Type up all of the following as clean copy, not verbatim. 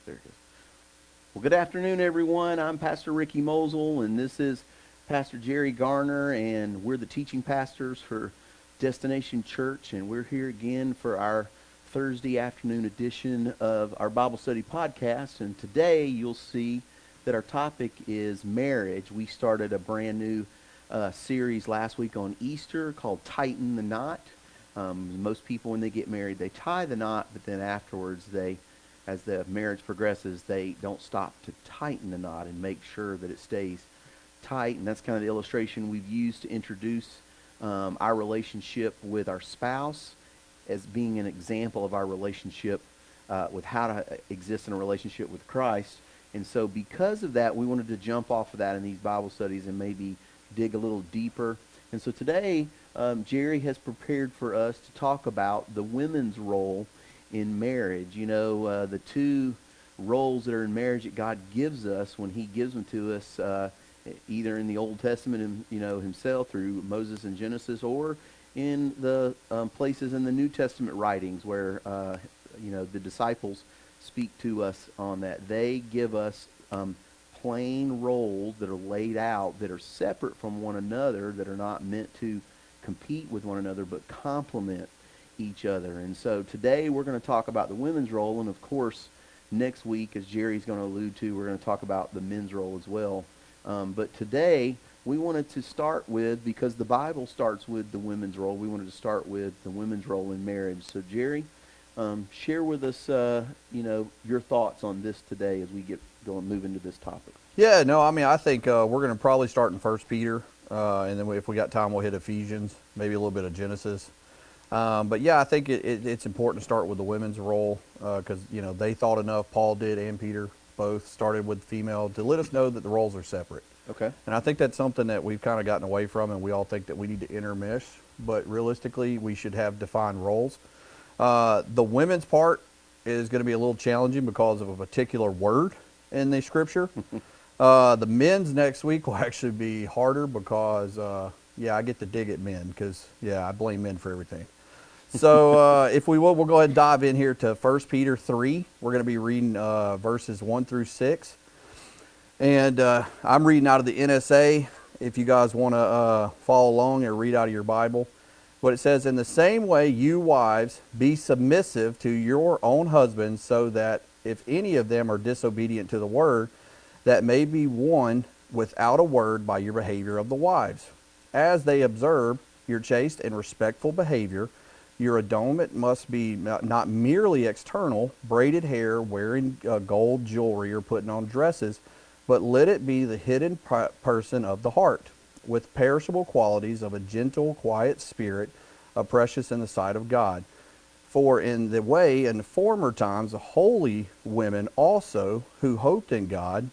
There it is. Well, good afternoon, everyone. I'm Pastor Ricky Mosel, and this is Pastor Jerry Garner, and we're the teaching pastors for Destination Church, and we're here again for our Thursday afternoon edition of our Bible study podcast. And today you'll see that our topic is marriage. We started a brand new series last week on Easter called Tighten the Knot. Most people, when they get married, they tie the knot, but then afterwards as the marriage progresses, they don't stop to tighten the knot and make sure that it stays tight. And that's kind of the illustration we've used to introduce our relationship with our spouse as being an example of our relationship with how to exist in a relationship with Christ. And so because of that, we wanted to jump off of that in these Bible studies and maybe dig a little deeper. And so today, Jerry has prepared for us to talk about the women's role in marriage. You know, the two roles that are in marriage that God gives us when he gives them to us, either in the Old Testament, himself through Moses in Genesis, or in the places in the New Testament writings where, the disciples speak to us on that. They give us plain roles that are laid out, that are separate from one another, that are not meant to compete with one another, but complement each other. And so today we're going to talk about the women's role, and of course next week, as Jerry's going to allude to, we're going to talk about the men's role as well. But today we wanted to start with, because the Bible starts with the women's role, we wanted to start with the women's role in marriage. So Jerry, share with us your thoughts on this today as we move into this topic. Yeah, no, I think we're going to probably start in First Peter, and then if we got time, we'll hit Ephesians, maybe a little bit of Genesis. But yeah, I think it's important to start with the women's role because, they thought enough, Paul did and Peter both started with female, to let us know that the roles are separate. Okay. And I think that's something that we've kind of gotten away from, and we all think that we need to intermesh, but realistically, we should have defined roles. The women's part is going to be a little challenging because of a particular word in the scripture. The men's next week will actually be harder because, I get to dig at men because, I blame men for everything. So if we will, we'll go ahead and dive in here to 1 Peter 3. We're going to be reading verses 1 through 6. And I'm reading out of the NSA if you guys want to follow along or read out of your Bible. But it says, "In the same way, you wives, be submissive to your own husbands, so that if any of them are disobedient to the word, that may be won without a word by your behavior of the wives. As they observe your chaste and respectful behavior, your adornment must be not merely external, braided hair, wearing gold jewelry, or putting on dresses, but let it be the hidden person of the heart, with perishable qualities of a gentle, quiet spirit, precious in the sight of God. For in the former times, the holy women also, who hoped in God,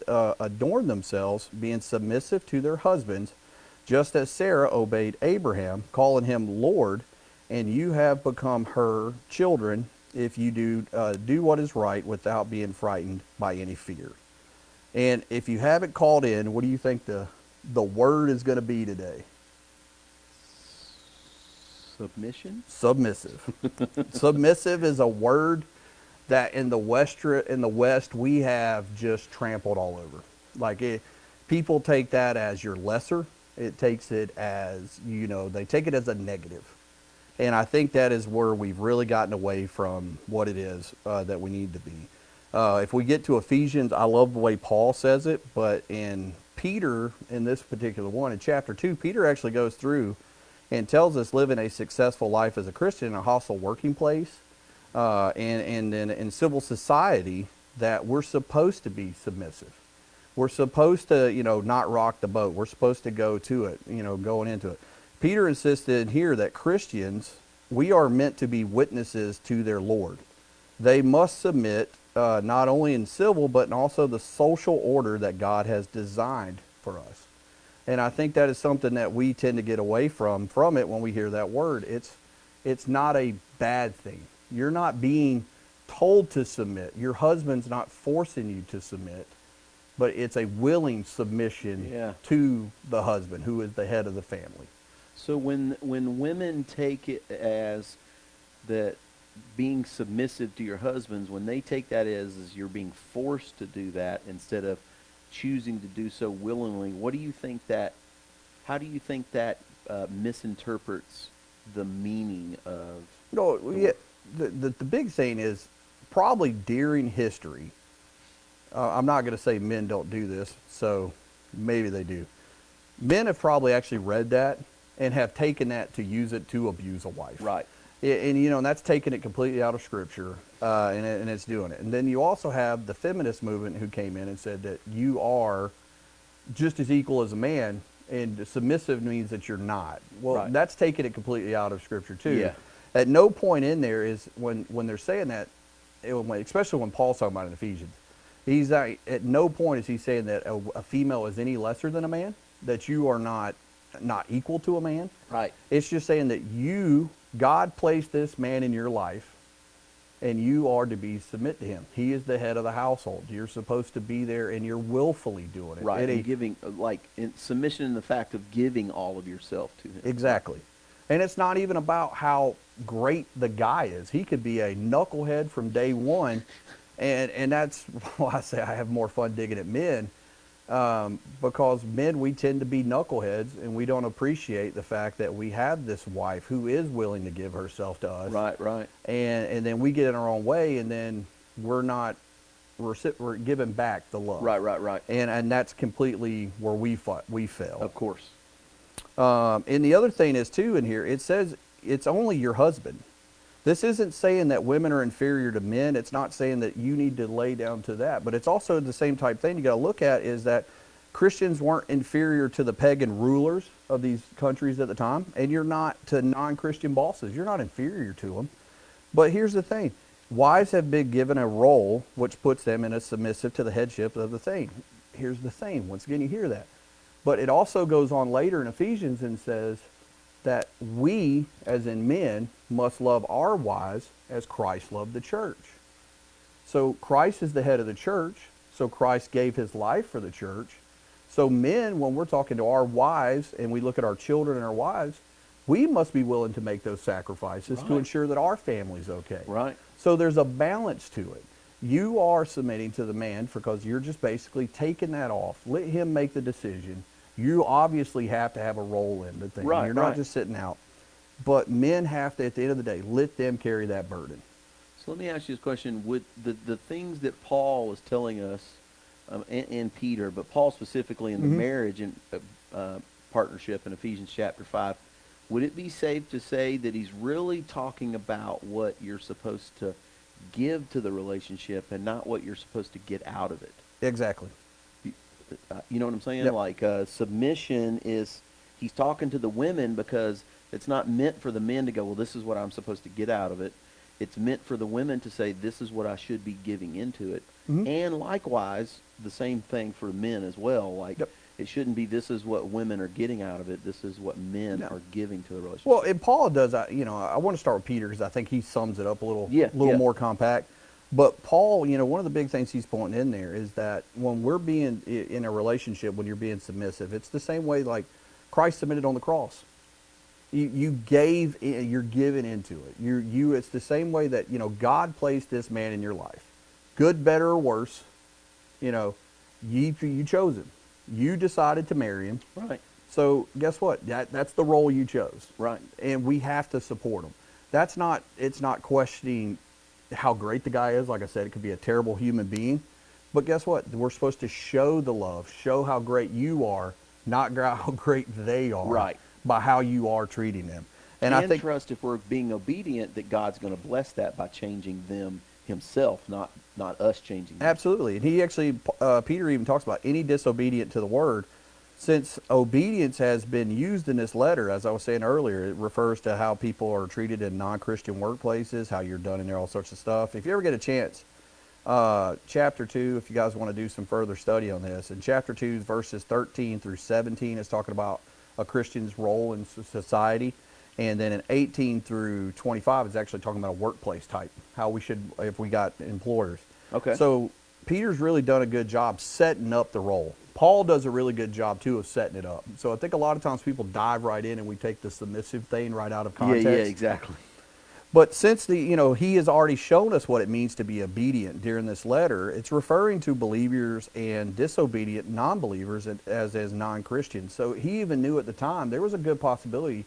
adorned themselves, being submissive to their husbands, just as Sarah obeyed Abraham, calling him Lord, and you have become her children if you do what is right without being frightened by any fear." And if you haven't called in, what do you think the word is going to be today? Submission? Submissive. Submissive is a word that in the West we have just trampled all over. People take that as your lesser. It takes it as, they take it as a negative. And I think that is where we've really gotten away from what it is that we need to be. If we get to Ephesians, I love the way Paul says it, but in Peter, in this particular one, in chapter 2, Peter actually goes through and tells us living a successful life as a Christian in a hostile working place and in civil society, that we're supposed to be submissive. We're supposed to, not rock the boat. We're supposed to go to it, going into it. Peter insisted here that Christians, we are meant to be witnesses to their Lord. They must submit not only in civil, but in also the social order that God has designed for us. And I think that is something that we tend to get away from it when we hear that word. It's not a bad thing. You're not being told to submit. Your husband's not forcing you to submit, but it's a willing submission to the husband, who is the head of the family. So when women take it as that being submissive to your husbands, when they take that as you're being forced to do that instead of choosing to do so willingly, what do you think that, how do you think that misinterprets the meaning of No, the yeah, the big thing is probably during history. I'm not going to say men don't do this, so maybe they do. Men have probably actually read that and have taken that to use it to abuse a wife. Right. And that's taking it completely out of Scripture, and it's doing it. And then you also have the feminist movement who came in and said that you are just as equal as a man, and submissive means that you're not. Well, Right. that's taking it completely out of Scripture too. Yeah. At no point in there is when they're saying that, especially when Paul's talking about it in Ephesians, he's not, at no point is he saying that a female is any lesser than a man, that you are not equal to a man. Right. It's just saying that God placed this man in your life, and you are to submit to him. He is the head of the household. You're supposed to be there, and you're willfully doing it. Right. It And ain't- giving, like, in submission in the fact of giving all of yourself to him. Exactly. And it's not even about how great the guy is. He could be a knucklehead from day one, and that's why I say I have more fun digging at men, because men, we tend to be knuckleheads, and we don't appreciate the fact that we have this wife who is willing to give herself to us. Right, right. And then we get in our own way, and then we're giving back the love. Right, right, right. And that's completely where we fail. Of course. And the other thing is too in here, it says it's only your husband. This isn't saying that women are inferior to men. It's not saying that you need to lay down to that. But it's also the same type thing you got to look at is that Christians weren't inferior to the pagan rulers of these countries at the time, and you're not to non-Christian bosses. You're not inferior to them. But here's the thing. Wives have been given a role which puts them in a submissive to the headship of the thing. Here's the thing. Once again, you hear that. But it also goes on later in Ephesians and says that we, as in men, must love our wives as Christ loved the church. So Christ is the head of the church. So Christ gave his life for the church. So men, when we're talking to our wives and we look at our children and our wives, we must be willing to make those sacrifices to Right. ensure that our family's okay. Right. So there's a balance to it. You are submitting to the man because you're just basically taking that off. Let him make the decision. You obviously have to have a role in the thing. Right, You're not right. just sitting out. But men have to, at the end of the day, let them carry that burden. So let me ask you this question. Would the things that Paul is telling us, and Peter, but Paul specifically in the marriage and partnership in Ephesians chapter 5, would it be safe to say that he's really talking about what you're supposed to give to the relationship and not what you're supposed to get out of it? Exactly. You know what I'm saying? Yep. Like submission is, he's talking to the women because it's not meant for the men to go, well, this is what I'm supposed to get out of it. It's meant for the women to say, this is what I should be giving into it. Mhm. And likewise, the same thing for men as well. Like, Yep. it shouldn't be, this is what women are getting out of it. This is what men No. are giving to the relationship. Well, and Paul does, I want to start with Peter because I think he sums it up a little Yeah. more compact. But Paul, one of the big things he's pointing in there is that when we're being in a relationship, when you're being submissive, it's the same way like Christ submitted on the cross. You're giving into it. It's the same way that, God placed this man in your life. Good, better, or worse, you chose him. You decided to marry him. Right. So guess what? That's the role you chose. Right. And we have to support him. It's not questioning how great the guy is. Like I said, it could be a terrible human being. But guess what? We're supposed to show the love, show how great you are, not how great they are. Right. By how you are treating them. And I think trust if we're being obedient that God's going to bless that by changing them himself, not us changing them. absolutely. And he actually, Peter even talks about any disobedient to the word. Since obedience has been used in this letter, as I was saying earlier, it refers to how people are treated in non-Christian workplaces, how you're done in there, all sorts of stuff. If you ever get a chance, chapter 2, if you guys want to do some further study on this, in chapter 2, verses 13 through 17 is talking about a Christian's role in society. And then in 18 through 25 is actually talking about a workplace type, how we should, if we got employers. Okay. So Peter's really done a good job setting up the role. Paul does a really good job, too, of setting it up. So I think a lot of times people dive right in and we take the submissive thing right out of context. Yeah, exactly. But since he has already shown us what it means to be obedient during this letter, it's referring to believers and disobedient non-believers as non-Christians. So he even knew at the time there was a good possibility,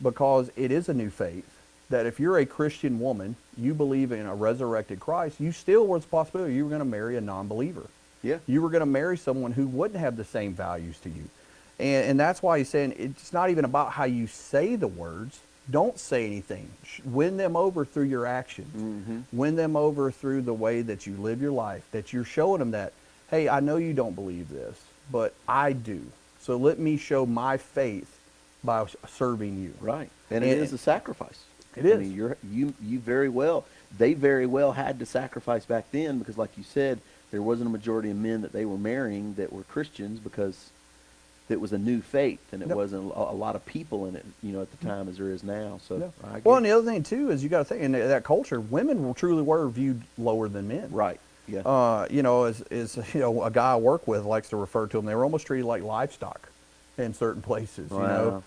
because it is a new faith, that if you're a Christian woman, you believe in a resurrected Christ, you still was a possibility you were going to marry a non-believer. Yeah. You were going to marry someone who wouldn't have the same values to you. And that's why he's saying it's not even about how you say the words. Don't say anything. Win them over through your actions. Mm-hmm. Win them over through the way that you live your life, that you're showing them that, hey, I know you don't believe this, but I do. So let me show my faith by serving you. Right. And it is a sacrifice. It is. I mean, they very well had to sacrifice back then, because like you said, there wasn't a majority of men that they were marrying that were Christians, because it was a new faith, and it Yep. wasn't a lot of people in it, at the time as there is now. So, Yeah. I Well, get and the other thing too is you got to think in that culture, women truly were viewed lower than men. right. Yeah. As a guy I work with likes to refer to them. They were almost treated like livestock in certain places. Wow.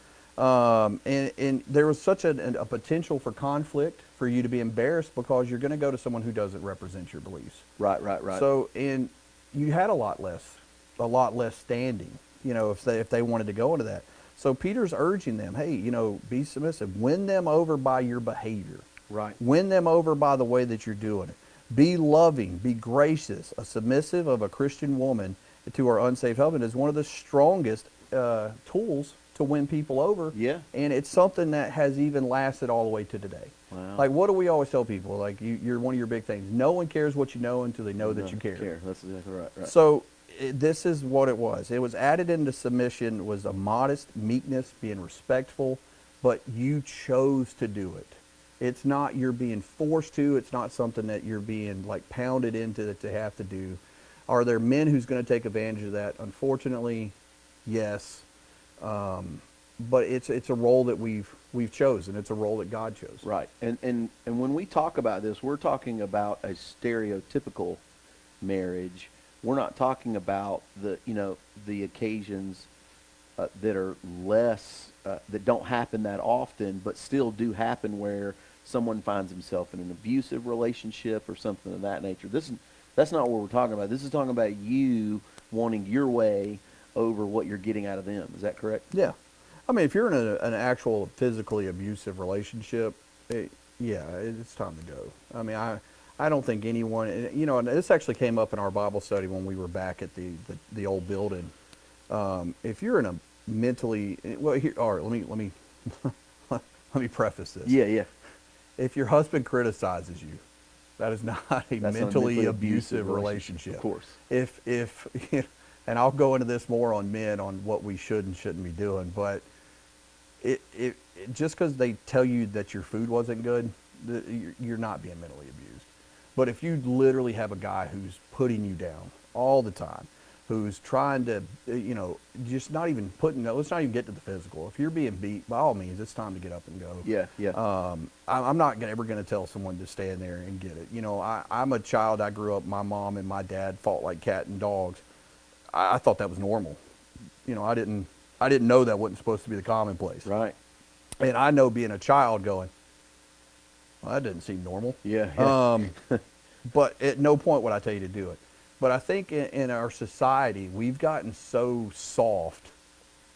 And there was such a potential for conflict, for you to be embarrassed because you're going to go to someone who doesn't represent your beliefs. Right. So, and you had a lot less standing, if they wanted to go into that. So Peter's urging them, hey, be submissive. Win them over by your behavior. Right. Win them over by the way that you're doing it. Be loving, be gracious. A submissive of a Christian woman to her unsaved husband is one of the strongest tools to win people over. Yeah. And it's something that has even lasted all the way to today. Wow. Like, what do we always tell people? Like, you're one of your big things. No one cares what you know until they know that you care. That's exactly right. So this is what it was. It was added into submission, was a modest meekness, being respectful, but you chose to do it. It's not you're being forced to. It's not something that you're being like pounded into that to have to do. Are there men who's going to take advantage of that? Unfortunately, yes. But it's a role that we've chosen. It's a role that God chose. Right. And when we talk about this, we're talking about a stereotypical marriage. We're not talking about the occasions that are less that don't happen that often, but still do happen, where someone finds himself in an abusive relationship or something of that nature. That's not what we're talking about. This is talking about you wanting your way over what you're getting out of them. Is that correct? Yeah. I mean, if you're in an actual physically abusive relationship, it's time to go. I mean, I don't think anyone, and this actually came up in our Bible study when we were back at the old building. If you're in a mentally, well, here, all right, let me let me preface this. Yeah. If your husband criticizes you, that is not a That's mentally abusive relationship. Of course. If and I'll go into this more on men on what we should and shouldn't be doing, but it just because they tell you that your food wasn't good, you're not being mentally abused. But if you literally have a guy who's putting you down all the time, who's trying to, just not even let's not even get to the physical. If you're being beat, by all means, it's time to get up and go. Yeah. I'm not ever going to tell someone to stand there and get it. I'm a child. I grew up, my mom and my dad fought like cat and dogs. I thought that was normal. I didn't know that wasn't supposed to be the commonplace. Right. And I know being a child going, well, that doesn't seem normal. Yeah. But at no point would I tell you to do it. But I think in our society, we've gotten so soft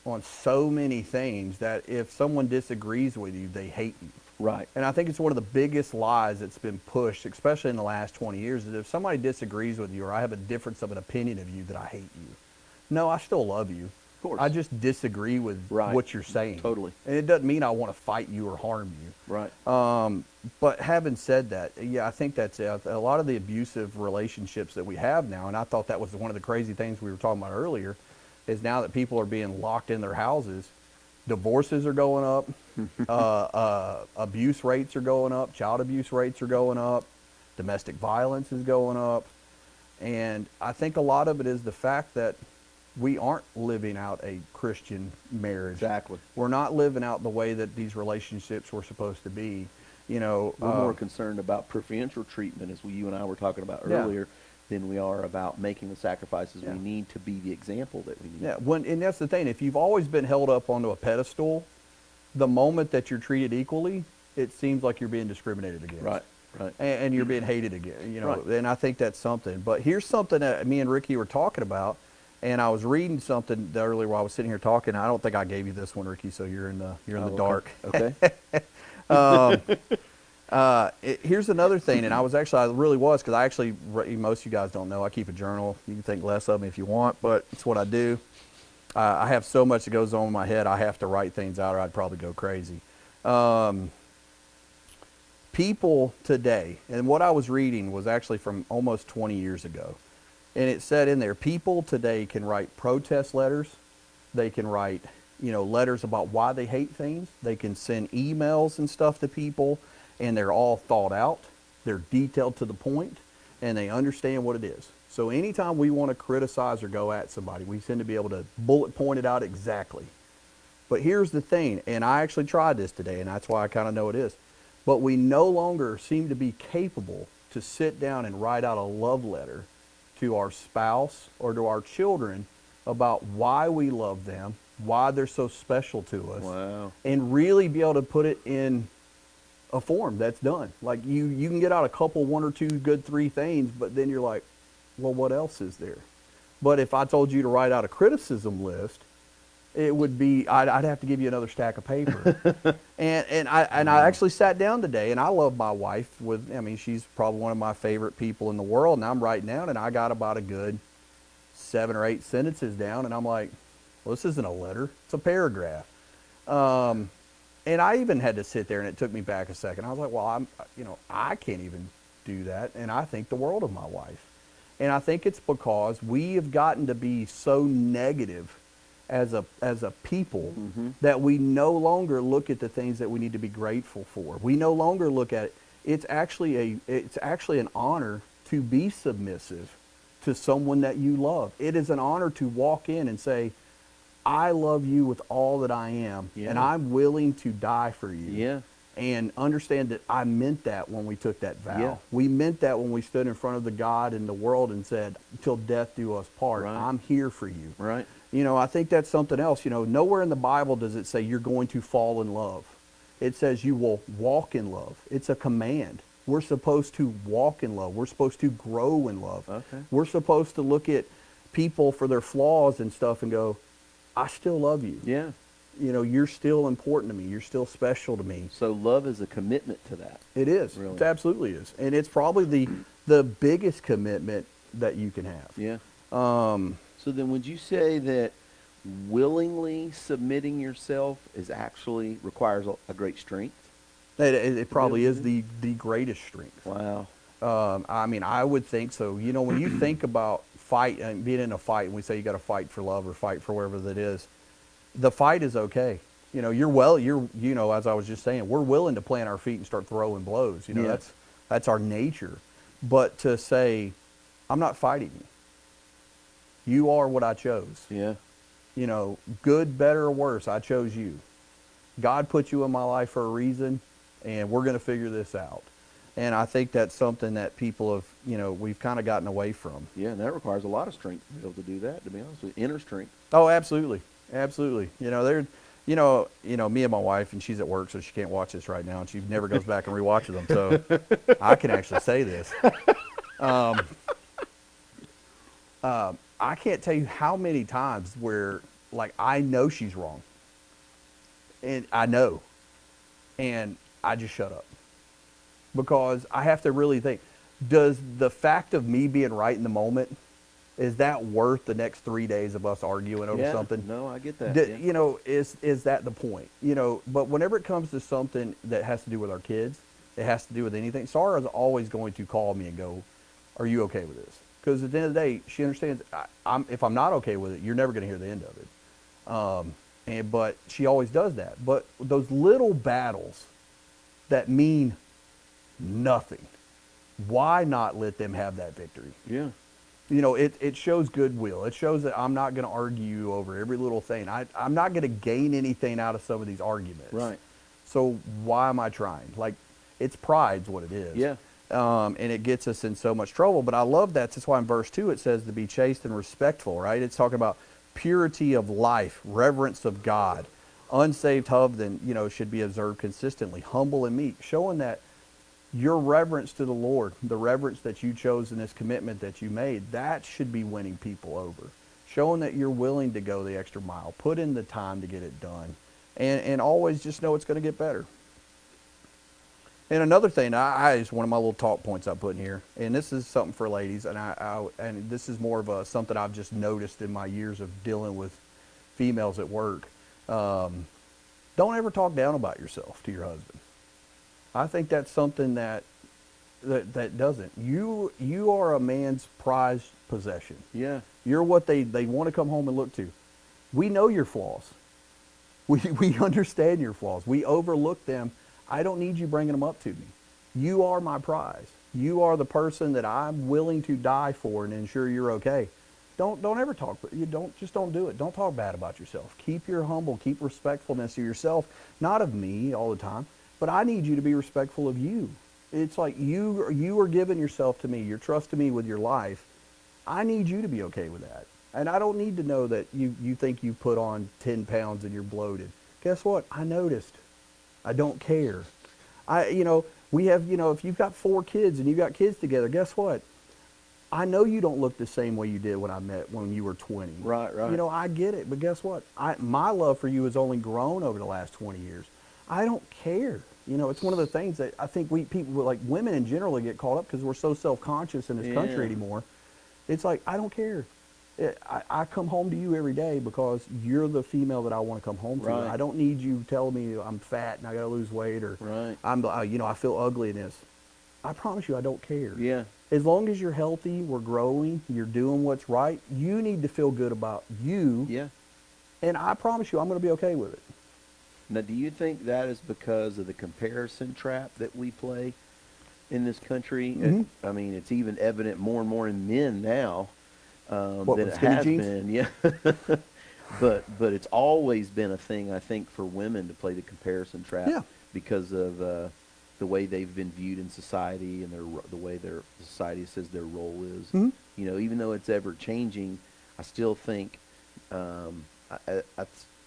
on so many things that if someone disagrees with you, they hate you. Right. And I think it's one of the biggest lies that's been pushed, especially in the last 20 years, is if somebody disagrees with you or I have a difference of an opinion of you, that I hate you. No, I still love you. Of course. I just disagree with what you're saying. Totally. And it doesn't mean I want to fight you or harm you. Right. But having said that, yeah, I think that's a lot of the abusive relationships that we have now, and I thought that was one of the crazy things we were talking about earlier, is now that people are being locked in their houses, divorces are going up, abuse rates are going up, child abuse rates are going up, domestic violence is going up, and I think a lot of it is the fact that we aren't living out a Christian marriage. Exactly. We're not living out the way that these relationships were supposed to be. We're more concerned about preferential treatment, as you and I were talking about earlier, than we are about making the sacrifices we need to be the example that we need. Yeah, and that's the thing. If you've always been held up onto a pedestal, the moment that you're treated equally, it seems like you're being discriminated against. Right. And you're being hated again, Right. and I think that's something. But here's something that me and Ricky were talking about, and I was reading something earlier while I was sitting here talking. I don't think I gave you this one, Ricky, so you're in the dark. Okay. Here's another thing, and I really was, because I actually, most of you guys don't know, I keep a journal. You can think less of me if you want, but it's what I do. I have so much that goes on in my head, I have to write things out or I'd probably go crazy. People today, and what I was reading was actually from almost 20 years ago, and it said in there, people today can write protest letters, they can write, letters about why they hate things, they can send emails and stuff to people, and they're all thought out, they're detailed to the point, and they understand what it is. So anytime we want to criticize or go at somebody, we tend to be able to bullet point it out exactly. But here's the thing, and I actually tried this today, and that's why I kind of know it is. But we no longer seem to be capable to sit down and write out a love letter to our spouse or to our children about why we love them, why they're so special to us, Wow. and really be able to put it in a form that's done. Like you can get out a couple, one or two good three things, but then you're like, well, what else is there? But if I told you to write out a criticism list, it would be, I'd have to give you another stack of paper. and I actually sat down today, and I love my wife she's probably one of my favorite people in the world, and I'm writing down, and I got about a good 7 or 8 sentences down, and I'm like, well, this isn't a letter, it's a paragraph. And I even had to sit there, and it took me back a second. I was like, well, I can't even do that, and I think the world of my wife. And I think it's because we have gotten to be so negative as a people that we no longer look at the things that we need to be grateful for. We no longer look at it. It's actually an honor to be submissive to someone that you love. It is an honor to walk in and say, I love you with all that I am, and I'm willing to die for you. Yeah. And understand that I meant that when we took that vow. Yeah. We meant that when we stood in front of the God and the world and said, till death do us part, Right. I'm here for you. Right. I think that's something else. Nowhere in the Bible does it say you're going to fall in love. It says you will walk in love. It's a command. We're supposed to walk in love. We're supposed to grow in love. Okay. We're supposed to look at people for their flaws and stuff and go, I still love you. Yeah. You're still important to me. You're still special to me. So love is a commitment to that. It is. Really. It absolutely is. And it's probably the biggest commitment that you can have. Yeah. So then would you say that willingly submitting yourself actually requires a great strength? It probably is the greatest strength. Wow. I would think so. When you think about fight and being in a fight, and we say you got to fight for love or fight for whatever that is, the fight is okay. As I was just saying, we're willing to plant our feet and start throwing blows. Yeah. That's our nature. But to say, I'm not fighting you. You are what I chose. Yeah. Good, better, or worse, I chose you. God put you in my life for a reason, and we're going to figure this out. And I think that's something that people have, we've kind of gotten away from. Yeah, and that requires a lot of strength to be able to do that, to be honest with you. Inner strength. Oh, absolutely. Absolutely. Me and my wife, and she's at work, so she can't watch this right now, and she never goes back and rewatches them. So I can actually say this. I can't tell you how many times where, I know she's wrong. And I know. And I just shut up. Because I have to really think, does the fact of me being right in the moment, is that worth the next 3 days of us arguing over something? No, I get that. Is that the point? But whenever it comes to something that has to do with our kids, it has to do with anything, Sarah's always going to call me and go, are you okay with this? Because at the end of the day, she understands, if I'm not okay with it, you're never going to hear the end of it. But she always does that. But those little battles that mean nothing, why not let them have that victory? Yeah. It shows goodwill. It shows that I'm not going to argue over every little thing. I'm not going to gain anything out of some of these arguments. Right. So why am I trying? It's pride's what it is. Yeah. And it gets us in so much trouble. But I love that. That's why in verse 2 it says to be chaste and respectful, right? It's talking about purity of life, reverence of God. Unsaved husband, should be observed consistently, humble and meek, showing that your reverence to the Lord, the reverence that you chose in this commitment that you made, that should be winning people over. Showing that you're willing to go the extra mile, put in the time to get it done, and always just know it's going to get better. And another thing, I is one of my little talk points I put in here, and this is something for ladies, and this is more of something I've just noticed in my years of dealing with females at work. Don't ever talk down about yourself to your husband. I think that's something that doesn't. You are a man's prized possession. Yeah. You're what they want to come home and look to. We know your flaws. We understand your flaws. We overlook them. I don't need you bringing them up to me. You are my prize. You are the person that I'm willing to die for and ensure you're okay. Don't ever talk. Don't do it. Don't talk bad about yourself. Keep your humble. Keep respectfulness of yourself. Not of me all the time. But I need you to be respectful of you. It's like you are giving yourself to me. You're trusting me with your life. I need you to be okay with that. And I don't need to know that you think you put on 10 pounds and you're bloated. Guess what? I noticed. I don't care. We have, if you've got 4 kids and you've got kids together, guess what? I know you don't look the same way you did when you were 20. Right. I get it. But guess what? My love for you has only grown over the last 20 years. I don't care. It's one of the things that I think people, like women in general, get caught up because we're so self-conscious in this country anymore. It's like, I don't care. I come home to you every day because you're the female that I want to come home to. Right. I don't need you telling me I'm fat and I got to lose weight or Right. I feel ugly in this. I promise you, I don't care. Yeah. As long as you're healthy, we're growing, you're doing what's right, you need to feel good about you. Yeah. And I promise you, I'm going to be okay with it. Now, do you think that is because of the comparison trap that we play in this country? Mhm. I mean, it's even evident more and more in men now than with it skinny has jeans? been. Yeah. But it's always been a thing, I think, for women to play the comparison trap Yeah. because of the way they've been viewed in society and the way the society says their role is. Mhm. Even though it's ever changing, I still think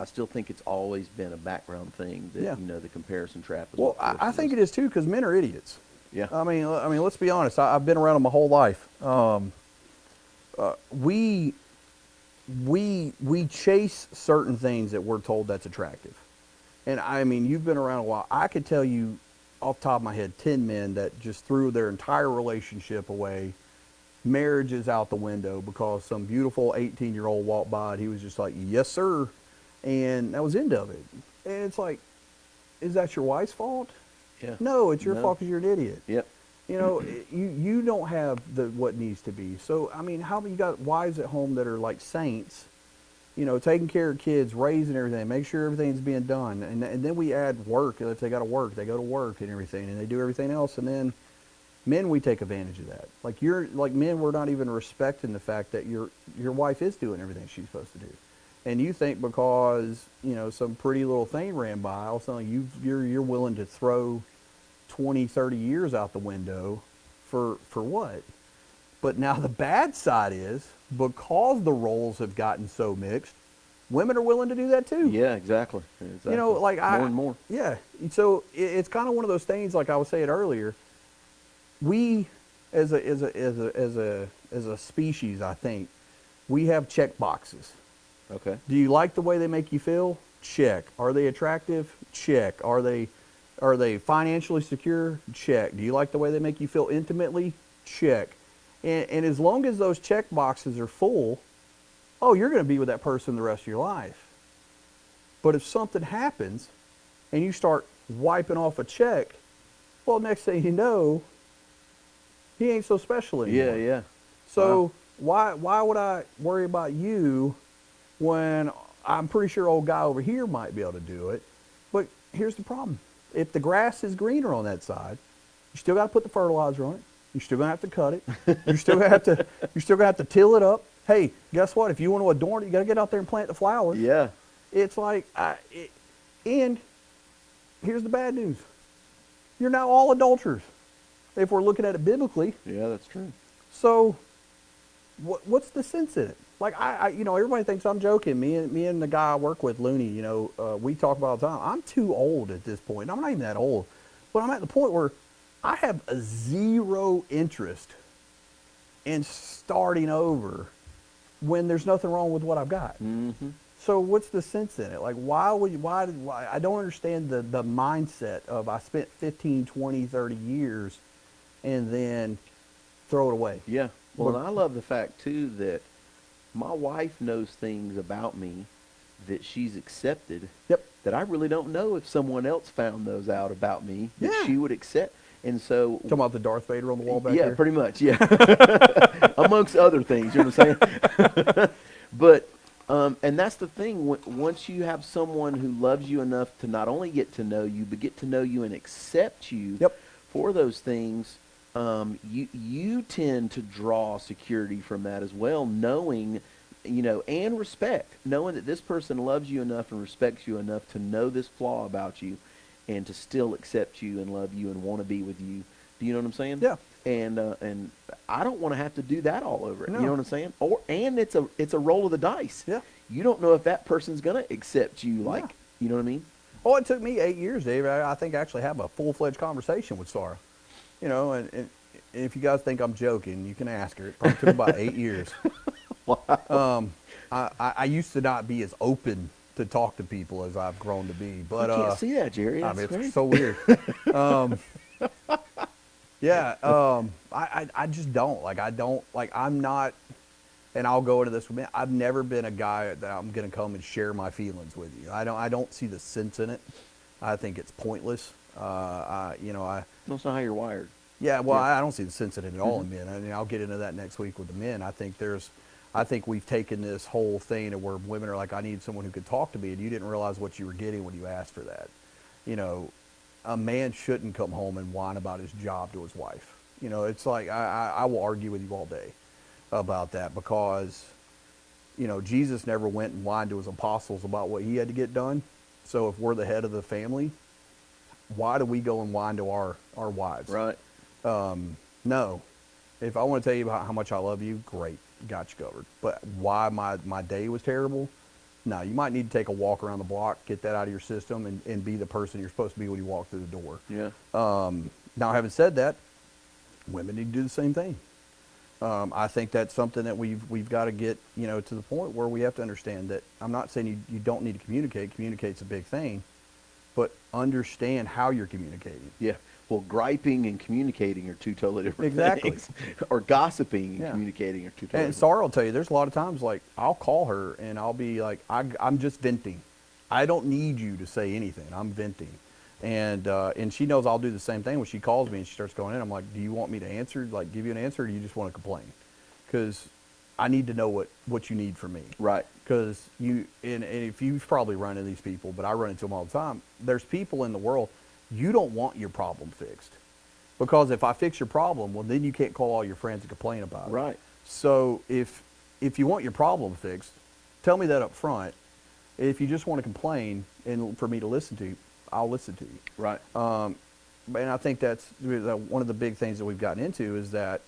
I still think it's always been a background thing that Yeah. the comparison trap is. Well, I think it is too, because men are idiots. Yeah. I mean, let's be honest. I've been around them my whole life. We chase certain things that we're told that's attractive, and I mean, you've been around a while. I could tell you, off the top of my head, 10 men that just threw their entire relationship away. Marriage is out the window because some beautiful 18-year-old walked by and he was just like, "Yes, sir," and that was the end of it. And it's like, is that your wife's fault? Yeah. No, it's your No. fault because you're an idiot. Yep. You don't have what needs to be. So I mean, how you got wives at home that are like saints, taking care of kids, raising everything, make sure everything's being done, and then we add work. If they got to work, they go to work and everything, and they do everything else, and then men, we take advantage of that. Like men, we're not even respecting the fact that your wife is doing everything she's supposed to do. And you think because, some pretty little thing ran by, all of a sudden you're willing to throw 20, 30 years out the window for what? But now the bad side is, because the roles have gotten so mixed, women are willing to do that too. Yeah, exactly. More and more. Yeah. So it's kind of one of those things, like I was saying earlier, we as a species, I think, we have check boxes. Okay. Do you like the way they make you feel? Check. Are they attractive? Check. Are they financially secure? Check. Do you like the way they make you feel intimately? Check. And as long as those check boxes are full, you're going to be with that person the rest of your life. But if something happens and you start wiping off a check, well, next thing you know, he ain't so special anymore. Yeah. So why would I worry about you when I'm pretty sure old guy over here might be able to do it? But here's the problem. If the grass is greener on that side, you still got to put the fertilizer on it. You're still going to have to cut it. You're still going to have to till it up. Hey, guess what? If you want to adorn it, you got to get out there and plant the flowers. Yeah. It's like, and here's the bad news. You're now all adulterers, if we're looking at it biblically. Yeah, that's true. So what's the sense in it? Like everybody thinks I'm joking. Me and the guy I work with, Looney, we talk about it all the time. I'm too old at this point. I'm not even that old, but I'm at the point where I have a zero interest in starting over when there's nothing wrong with what I've got. Mm-hmm. So what's the sense in it? Like, why I don't understand the mindset of I spent 15, 20, 30 years and then throw it away. Yeah. Well, But- and I love the fact too that my wife knows things about me that she's accepted Yep. that I really don't know if someone else found those out about me that Yeah. she would accept. And so Talking about the Darth Vader on the wall back yeah, there? pretty much, yeah. Amongst other things, you know what I'm saying? But and that's the thing. Once you have someone who loves you enough to not only get to know you, but get to know you and accept you Yep. for those things, you tend to draw security from that as well, knowing, and respect, knowing that this person loves you enough and respects you enough to know this flaw about you, and to still accept you and love you and want to be with you. Do you know what I'm saying? Yeah. And I don't want to have to do that all over it. No. You know what I'm saying? And it's a roll of the dice. Yeah. You don't know if that person's gonna accept you like Yeah. you know what I mean? Oh, it took me 8 years, Dave. I think I actually have a full-fledged conversation with Sarah. And if you guys think I'm joking, you can ask her. It probably took about 8 years. Wow. I used to not be as open to talk to people as I've grown to be, but I can't see that, Jerry. I That's mean, crazy. it's so weird. I just don't. I'm not, and I'll go into this with me. I've never been a guy that I'm going to come and share my feelings with you. I don't see the sense in it. I think it's pointless. That's not how you're wired. Yeah, well, Yeah. I don't see the sense in it at all in men. I mean, I'll get into that next week with the men. I think we've taken this whole thing to where women are like, I need someone who could talk to me, and you didn't realize what you were getting when you asked for that. A man shouldn't come home and whine about his job to his wife. It's like I will argue with you all day about that because, Jesus never went and whined to his apostles about what he had to get done. So if we're the head of the family, why do we go and whine to our wives? Right. No. If I want to tell you about how much I love you, great, got you covered. But why my day was terrible? No, you might need to take a walk around the block, get that out of your system, and be the person you're supposed to be when you walk through the door. Yeah. Now, having said that, women need to do the same thing. I think that's something that we've got to get to the point where we have to understand that I'm not saying you don't need to communicate. Communicate's a big thing, but understand how you're communicating. Yeah. Well, griping and communicating are two totally different Exactly. things. Or gossiping and Yeah. communicating are two totally And different. Sarah will tell you, there's a lot of times like I'll call her and I'll be like, I'm just venting. I don't need you to say anything. I'm venting. And she knows I'll do the same thing when she calls me and she starts going in. I'm like, do you want me to answer, like give you an answer, or do you just want to complain? Because I need to know what you need from me. Right. Because and if you've probably run into these people, but I run into them all the time. There's people in the world, you don't want your problem fixed. Because if I fix your problem, well, then you can't call all your friends and complain about it. Right. So if you want your problem fixed, tell me that up front. If you just want to complain and for me to listen to you, I'll listen to you. Right. And I think that's one of the big things that we've gotten into is that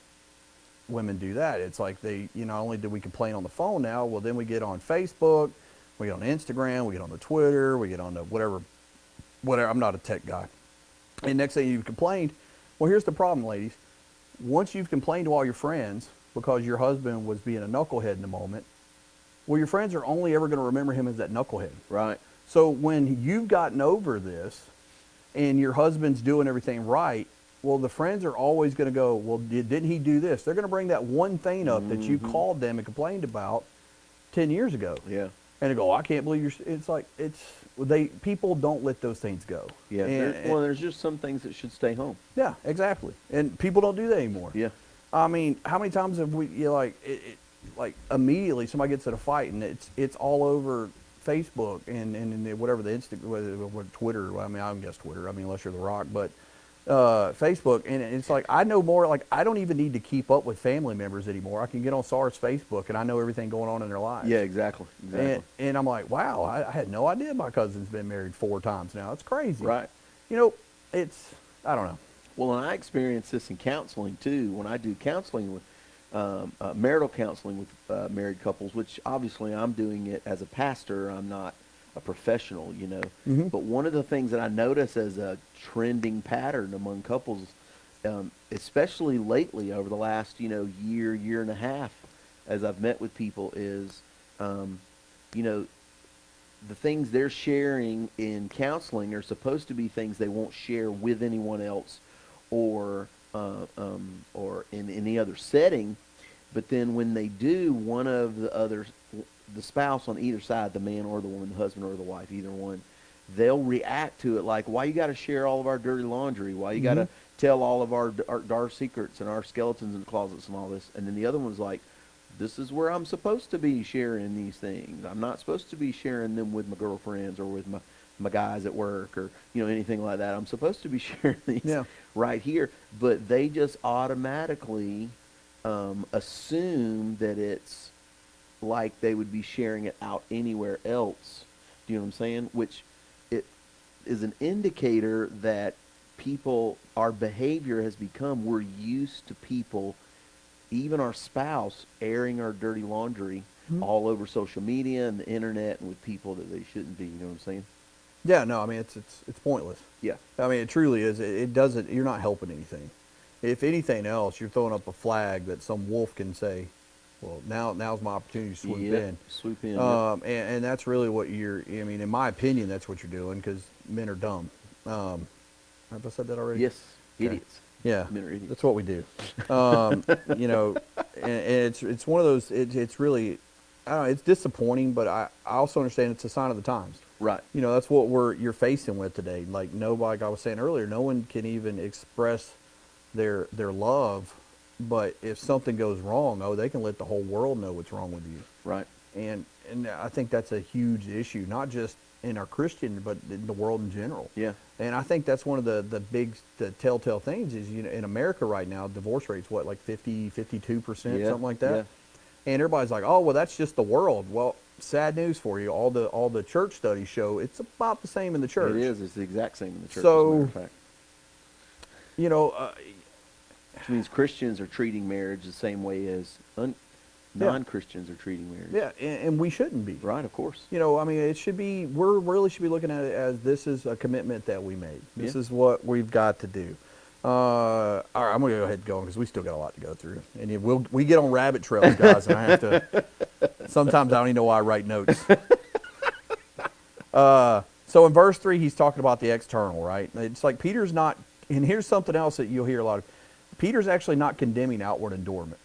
women do that. It's like not only do we complain on the phone now, well, then we get on Facebook, we get on Instagram, we get on the Twitter, we get on the whatever. I'm not a tech guy. And next thing you've complained, well, here's the problem, ladies. Once you've complained to all your friends because your husband was being a knucklehead in the moment, well, your friends are only ever going to remember him as that knucklehead. Right. So when you've gotten over this and your husband's doing everything right, well, the friends are always going to go, well, didn't he do this? They're going to bring that one thing up that you called them and complained about 10 years ago. Yeah. And they go, I can't believe it's like, people don't let those things go. Yeah. There's just some things that should stay home. Yeah, exactly. And people don't do that anymore. Yeah. I mean, how many times have we, like immediately somebody gets in a fight and it's all over Facebook and whatever the Twitter. I mean, I guess Twitter. I mean, unless you're The Rock, but Facebook, and it's like I know more. Like I don't even need to keep up with family members anymore. I can get on Sarah's Facebook and I know everything going on in their lives. Yeah. Exactly. And I'm like, wow, I had no idea my cousin's been married 4 times now. It's crazy. Right. I don't know. Well, and I experience this in counseling too. When I do counseling with marital counseling with married couples, which obviously I'm doing it as a pastor. I'm not a professional, you know. Mhm. But one of the things that I notice as a trending pattern among couples, especially lately over the last, year and a half, as I've met with people, is, you know, the things they're sharing in counseling are supposed to be things they won't share with anyone else or or in any other setting. But then when they do, one of the others, the spouse on either side, the man or the woman, the husband or the wife, either one, they'll react to it like, why you got to share all of our dirty laundry? Why you got to tell all of our dark secrets and our skeletons in the closets and all this? And then the other one's like, this is where I'm supposed to be sharing these things. I'm not supposed to be sharing them with my girlfriends or with my guys at work or, anything like that. I'm supposed to be sharing these Yeah. right here. But they just automatically assume that it's like they would be sharing it out anywhere else. Do you know what I'm saying? Which it is an indicator that our behavior has become, we're used to people, even our spouse, airing our dirty laundry all over social media and the internet and with people that they shouldn't be. You know what I'm saying? Yeah, no, I mean it's pointless. Yeah. I mean it truly is. It doesn't. You're not helping anything. If anything else, you're throwing up a flag that some wolf can say, "Well, now's my opportunity to swoop Yep. in." Swoop in. And that's really what you're. I mean, in my opinion, that's what you're doing because men are dumb. Have I said that already? Yes. Okay. Idiots. Yeah, Men are idiots. that's what we do. You know, and it's one of those. It's really, I don't know. It's disappointing, but I also understand it's a sign of the times. Right. You know, that's what you're facing with today. Like nobody, like I was saying earlier, no one can even express their love. But if something goes wrong, they can let the whole world know what's wrong with you. Right. And I think that's a huge issue, not just in our Christian, but in the world in general. Yeah. And I think that's one of the big telltale things is, in America right now, divorce rate's what, like 50, 52%, Yeah, something like that. yeah. And everybody's like, oh, well, that's just the world. Well, sad news for you. All the church studies show it's about the same in the church. It is. It's the exact same in the church, So, as a matter of fact. You know, Which means Christians are treating marriage the same way as non-Christians are treating marriage. yeah, and we shouldn't be. Right, of course. You know, I mean, it should be, we really should be looking at it as this is a commitment that we made. This Yeah. is what we've got to do. All right, I'm going to go ahead and go because we still got a lot to go through. And we get on rabbit trails, guys, and I have to, sometimes I don't even know why I write notes. So in verse 3, he's talking about the external, right? It's like Peter's not, and here's something else that you'll hear a lot of. Peter's actually not condemning outward endurance,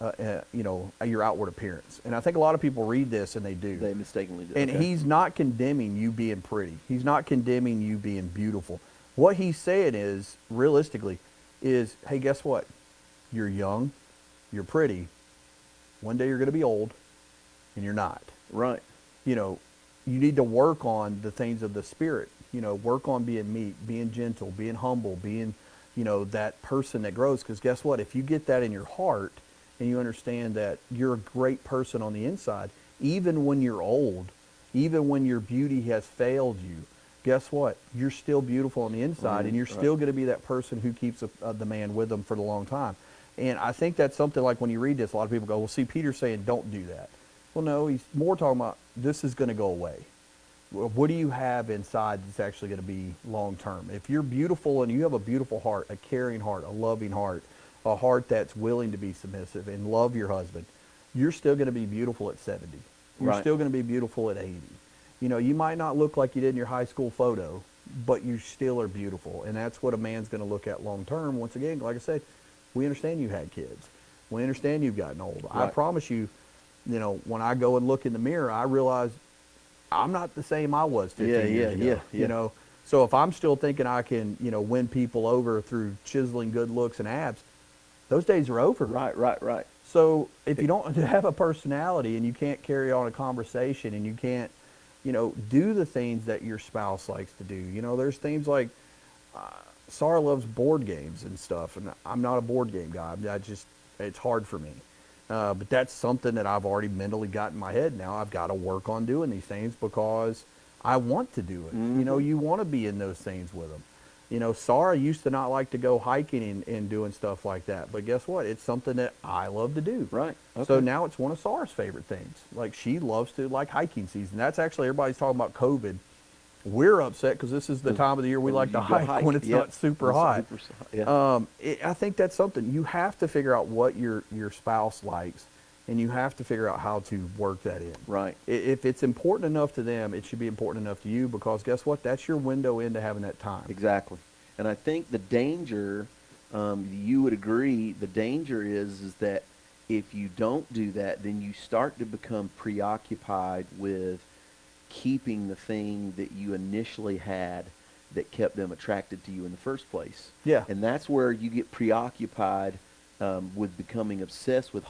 your outward appearance. And I think a lot of people read this and they do. They mistakenly do. And Okay. he's not condemning you being pretty. He's not condemning you being beautiful. What he's saying is, realistically, is, hey, guess what? You're young, you're pretty. One day you're going to be old, and you're not. Right. You know, you need to work on the things of the Spirit. You know, work on being meek, being gentle, being humble, being, that person that grows. Because guess what? If you get that in your heart and you understand that you're a great person on the inside, even when you're old, even when your beauty has failed you, guess what? You're still beautiful on the inside, and you're still going to be that person who keeps the man with them for the long time. And I think that's something like when you read this, a lot of people go, well, see, Peter's saying don't do that. Well, no, he's more talking about this is going to go away. What do you have inside that's actually going to be long term? If you're beautiful and you have a beautiful heart, a caring heart, a loving heart, a heart that's willing to be submissive and love your husband, you're still going to be beautiful at 70. You're Right. still going to be beautiful at 80. You might not look like you did in your high school photo, but you still are beautiful. And that's what a man's going to look at long term. Once again, like I said, we understand you had kids. We understand you've gotten old. I Right. promise you, when I go and look in the mirror, I realize I'm not the same I was 15 years ago. Yeah. So if I'm still thinking I can, win people over through chiseling good looks and abs, those days are over. Right. So if you don't have a personality and you can't carry on a conversation and you can't, do the things that your spouse likes to do. There's things like Sarah loves board games and stuff, and I'm not a board game guy. It's hard for me. But that's something that I've already mentally got in my head now. I've got to work on doing these things because I want to do it. Mm-hmm. You want to be in those things with them. You know, Sarah used to not like to go hiking and doing stuff like that. But guess what? It's something that I love to do. Right. So Okay. now it's one of Sarah's favorite things. Like she loves to like hiking season. That's actually everybody's talking about COVID. We're upset because this is the time of the year we like to You go hike when it's Yep. not super When it's hot. Yeah. I think that's something you have to figure out what your spouse likes, and you have to figure out how to work that in. Right. If it's important enough to them, it should be important enough to you because guess what? That's your window into having that time. Exactly. And I think the danger, you would agree, the danger is that if you don't do that, then you start to become preoccupied with keeping the thing that you initially had that kept them attracted to you in the first place. Yeah. And that's where you get preoccupied with becoming obsessed with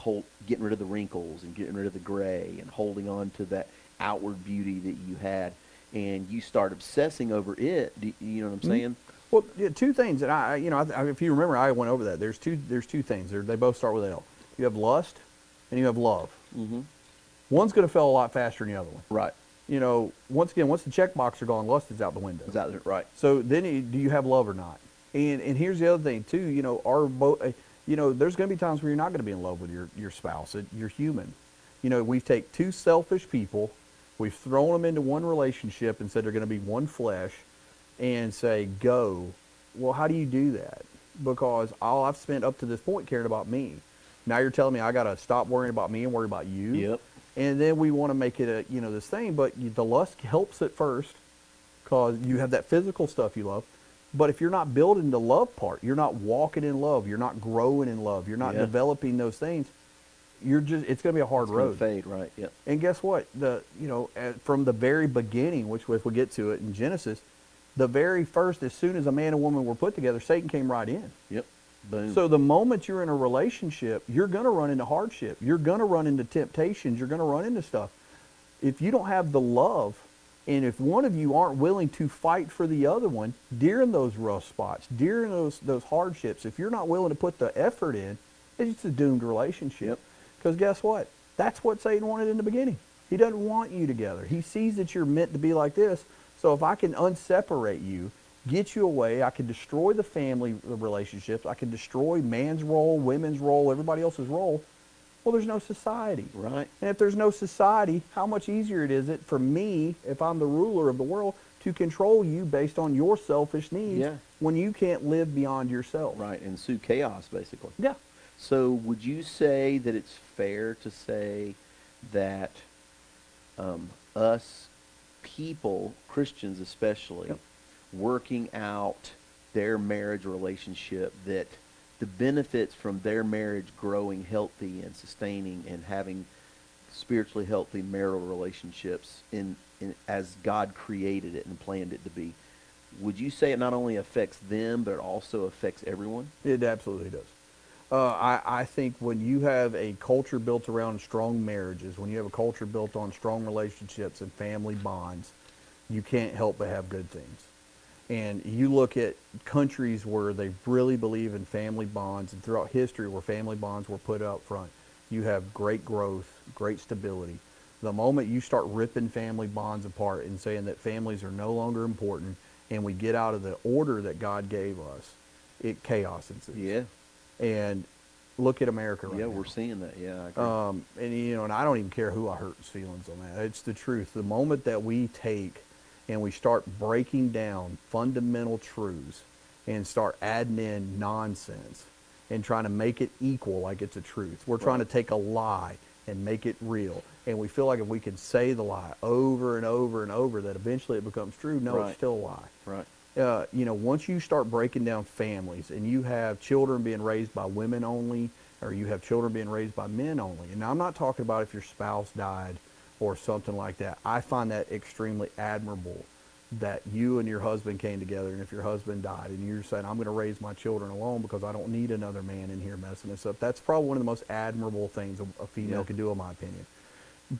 getting rid of the wrinkles and getting rid of the gray and holding on to that outward beauty that you had. And you start obsessing over it. You know what I'm saying? Well, yeah, two things that if you remember, I went over that. There's two things. They both start with L. You have lust, and you have love. Mm-hmm. One's going to fail a lot faster than the other one. Right. You know, once the check box are gone, lust is out the window. Is that right? So then, do you have love or not? And here's the other thing too. You know, there's going to be times where you're not going to be in love with your spouse. You're human. You know, we take two selfish people, we've thrown them into one relationship and said they're going to be one flesh, and say go. Well, how do you do that? Because all I've spent up to this point caring about me. Now you're telling me I got to stop worrying about me and worry about you. Yep. And then we want to make it this thing, but the lust helps at first because you have that physical stuff you love. But if you're not building the love part, you're not walking in love, you're not growing in love, you're not developing those things, it's going to be a hard road. It's going to fade, right? Yep. And guess what? From the very beginning, which if we get to it in Genesis, the very first, as soon as a man and woman were put together, Satan came right in. Yep. Boom. So the moment you're in a relationship, you're going to run into hardship. You're going to run into temptations. You're going to run into stuff. If you don't have the love, and if one of you aren't willing to fight for the other one during those rough spots, during those hardships, if you're not willing to put the effort in, it's just a doomed relationship. Because guess what? That's what Satan wanted in the beginning. He doesn't want you together. He sees that you're meant to be like this. So if I can unseparate you, get you away, I can destroy the family relationships, I can destroy man's role, women's role, everybody else's role, well, there's no society. Right. And if there's no society, how much easier is it for me, if I'm the ruler of the world, to control you based on your selfish needs when you can't live beyond yourself? Right. And sue chaos, basically. Yeah. So would you say that it's fair to say that us people, Christians especially, working out their marriage relationship, that the benefits from their marriage growing healthy and sustaining and having spiritually healthy marital relationships in as God created it and planned it to be, would you say it not only affects them, but it also affects everyone? It absolutely does. I think when you have a culture built around strong marriages, when you have a culture built on strong relationships and family bonds, you can't help but have good things. And you look at countries where they really believe in family bonds, and throughout history where family bonds were put up front, you have great growth, great stability. The moment you start ripping family bonds apart and saying that families are no longer important and we get out of the order that God gave us, chaos ensues. Yeah. And look at America right now. Yeah, we're seeing that. Yeah, I agree. And I don't even care who I hurt's feelings on that. It's the truth. The moment that we take and we start breaking down fundamental truths and start adding in nonsense and trying to make it equal like it's a truth. We're trying to take a lie and make it real. And we feel like if we can say the lie over and over and over, that eventually it becomes true. No, it's still a lie. Right. Once you start breaking down families and you have children being raised by women only, or you have children being raised by men only, and I'm not talking about if your spouse died or something like that. I find that extremely admirable that you and your husband came together, and if your husband died and you're saying, I'm going to raise my children alone because I don't need another man in here messing this up. That's probably one of the most admirable things a female can do, in my opinion.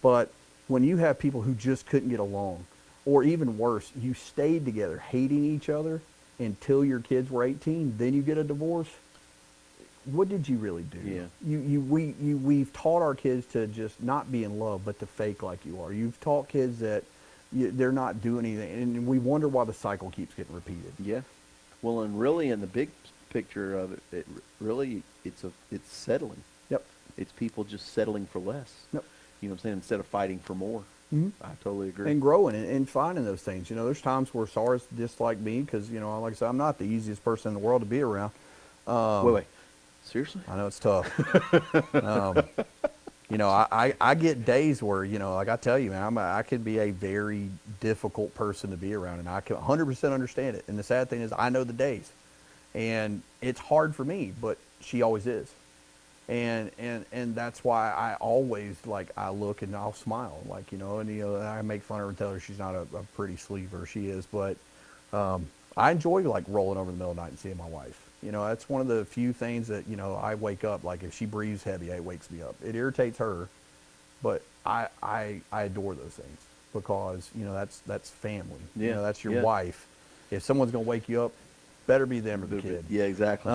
But when you have people who just couldn't get along, or even worse, you stayed together hating each other until your kids were 18, then you get a divorce, what did you really do? Yeah. We've taught our kids to just not be in love, but to fake like you are. You've taught kids that they're not doing anything, and we wonder why the cycle keeps getting repeated. Yeah. Well, and really, in the big picture of it, really it's settling. Yep. It's people just settling for less. Yep. You know what I'm saying? Instead of fighting for more. Mhm. I totally agree. And growing and finding those things. You know, there's times where Sarah's just like me because, you know, like I said, I'm not the easiest person in the world to be around. Wait. Seriously? I know it's tough. um, you know, I get days where, you know, like I tell you, man, I could be a very difficult person to be around, and I can 100% understand it. And the sad thing is, I know the days, and it's hard for me, but she always is. And that's why I always, like, I look and I'll smile, like, you know, and, you know, I make fun of her and tell her she's not a pretty sleeper. She is, but I enjoy, like, rolling over in the middle of the night and seeing my wife. You know, that's one of the few things that, you know, I wake up, like, if she breathes heavy, it wakes me up. It irritates her, but I adore those things because, you know, that's family. Yeah, You know, that's your yeah. wife. If someone's going to wake you up, better be them or the kid. Yeah, exactly.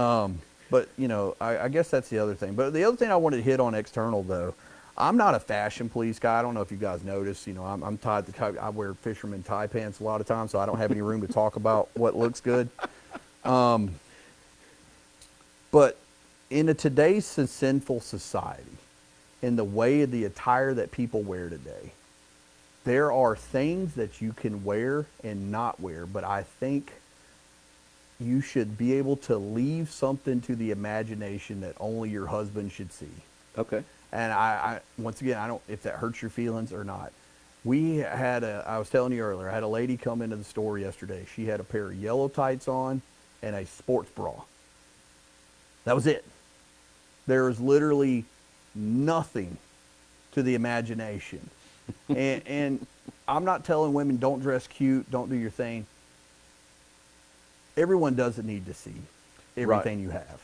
But, you know, I guess that's the other thing. But the other thing I wanted to hit on external, though, I'm not a fashion police guy. I don't know if you guys noticed. You know, I'm tied to, I wear fisherman tie pants a lot of times, so I don't have any room to talk about what looks good. But in today's sinful society, in the way of the attire that people wear today, there are things that you can wear and not wear, but I think you should be able to leave something to the imagination that only your husband should see. Okay. And I once again, I don't, if that hurts your feelings or not. I was telling you earlier, I had a lady come into the store yesterday. She had a pair of yellow tights on and a sports bra. That was it. There was literally nothing to the imagination. And I'm not telling women don't dress cute, don't do your thing. Everyone doesn't need to see everything you have.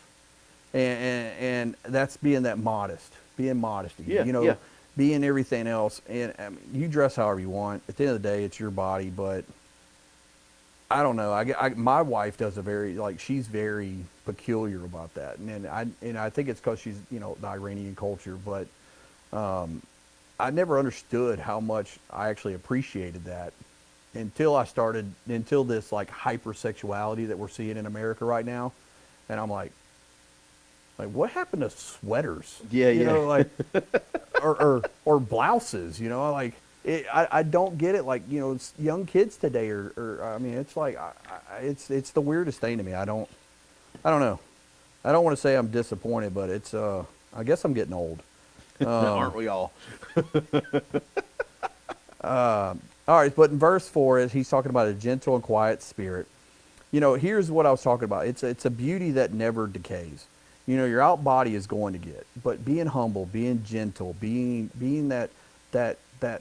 And that's being that modest, being modesty. Yeah, you know, yeah. being everything else. And I mean, you dress however you want. At the end of the day, it's your body. But I don't know. My wife does she's very peculiar about that. And I think it's because she's, you know, the Iranian culture. But I never understood how much I actually appreciated that until this like hypersexuality that we're seeing in America right now. And I'm like what happened to sweaters? Yeah, you yeah. know, like or blouses, you know, like I don't get it. Like, you know, it's young kids today I mean, it's like it's the weirdest thing to me. I don't know. I don't want to say I'm disappointed, but it's I guess I'm getting old. Aren't we all? All right, but in verse 4, he's talking about a gentle and quiet spirit. You know, here's what I was talking about. It's a beauty that never decays. You know, your out body is going to get, but being humble, being gentle, being that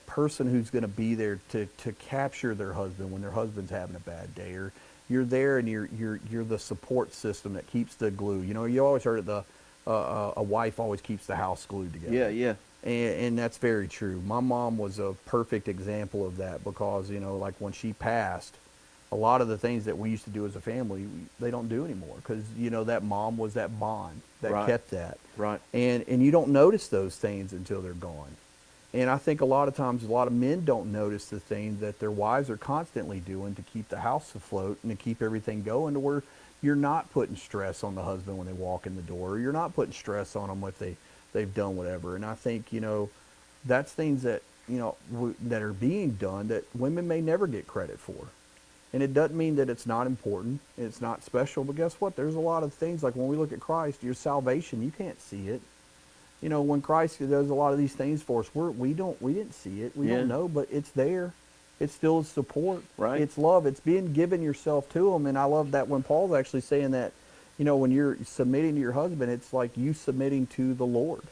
person who's going to be there to capture their husband when their husband's having a bad day, or you're there and you're the support system that keeps the glue. You know, you always heard it, a wife always keeps the house glued together. Yeah, yeah. And that's very true. My mom was a perfect example of that because, you know, like when she passed, a lot of the things that we used to do as a family, they don't do anymore because, you know, that mom was that bond that Right. kept that. Right. And you don't notice those things until they're gone. And I think a lot of times, a lot of men don't notice the things that their wives are constantly doing to keep the house afloat and to keep everything going to where you're not putting stress on the husband when they walk in the door, or you're not putting stress on them if they've done whatever. And I think, you know, that's things that, you know, that are being done that women may never get credit for. And it doesn't mean that it's not important, it's not special, but guess what? There's a lot of things, like when we look at Christ, your salvation, you can't see it. You know, when Christ does a lot of these things for us, we didn't see it, we Yeah. don't know, but it's there. It's still support. Right. It's love. It's being given yourself to him. And I love that when Paul's actually saying that, you know, when you're submitting to your husband, it's like you submitting to the Lord.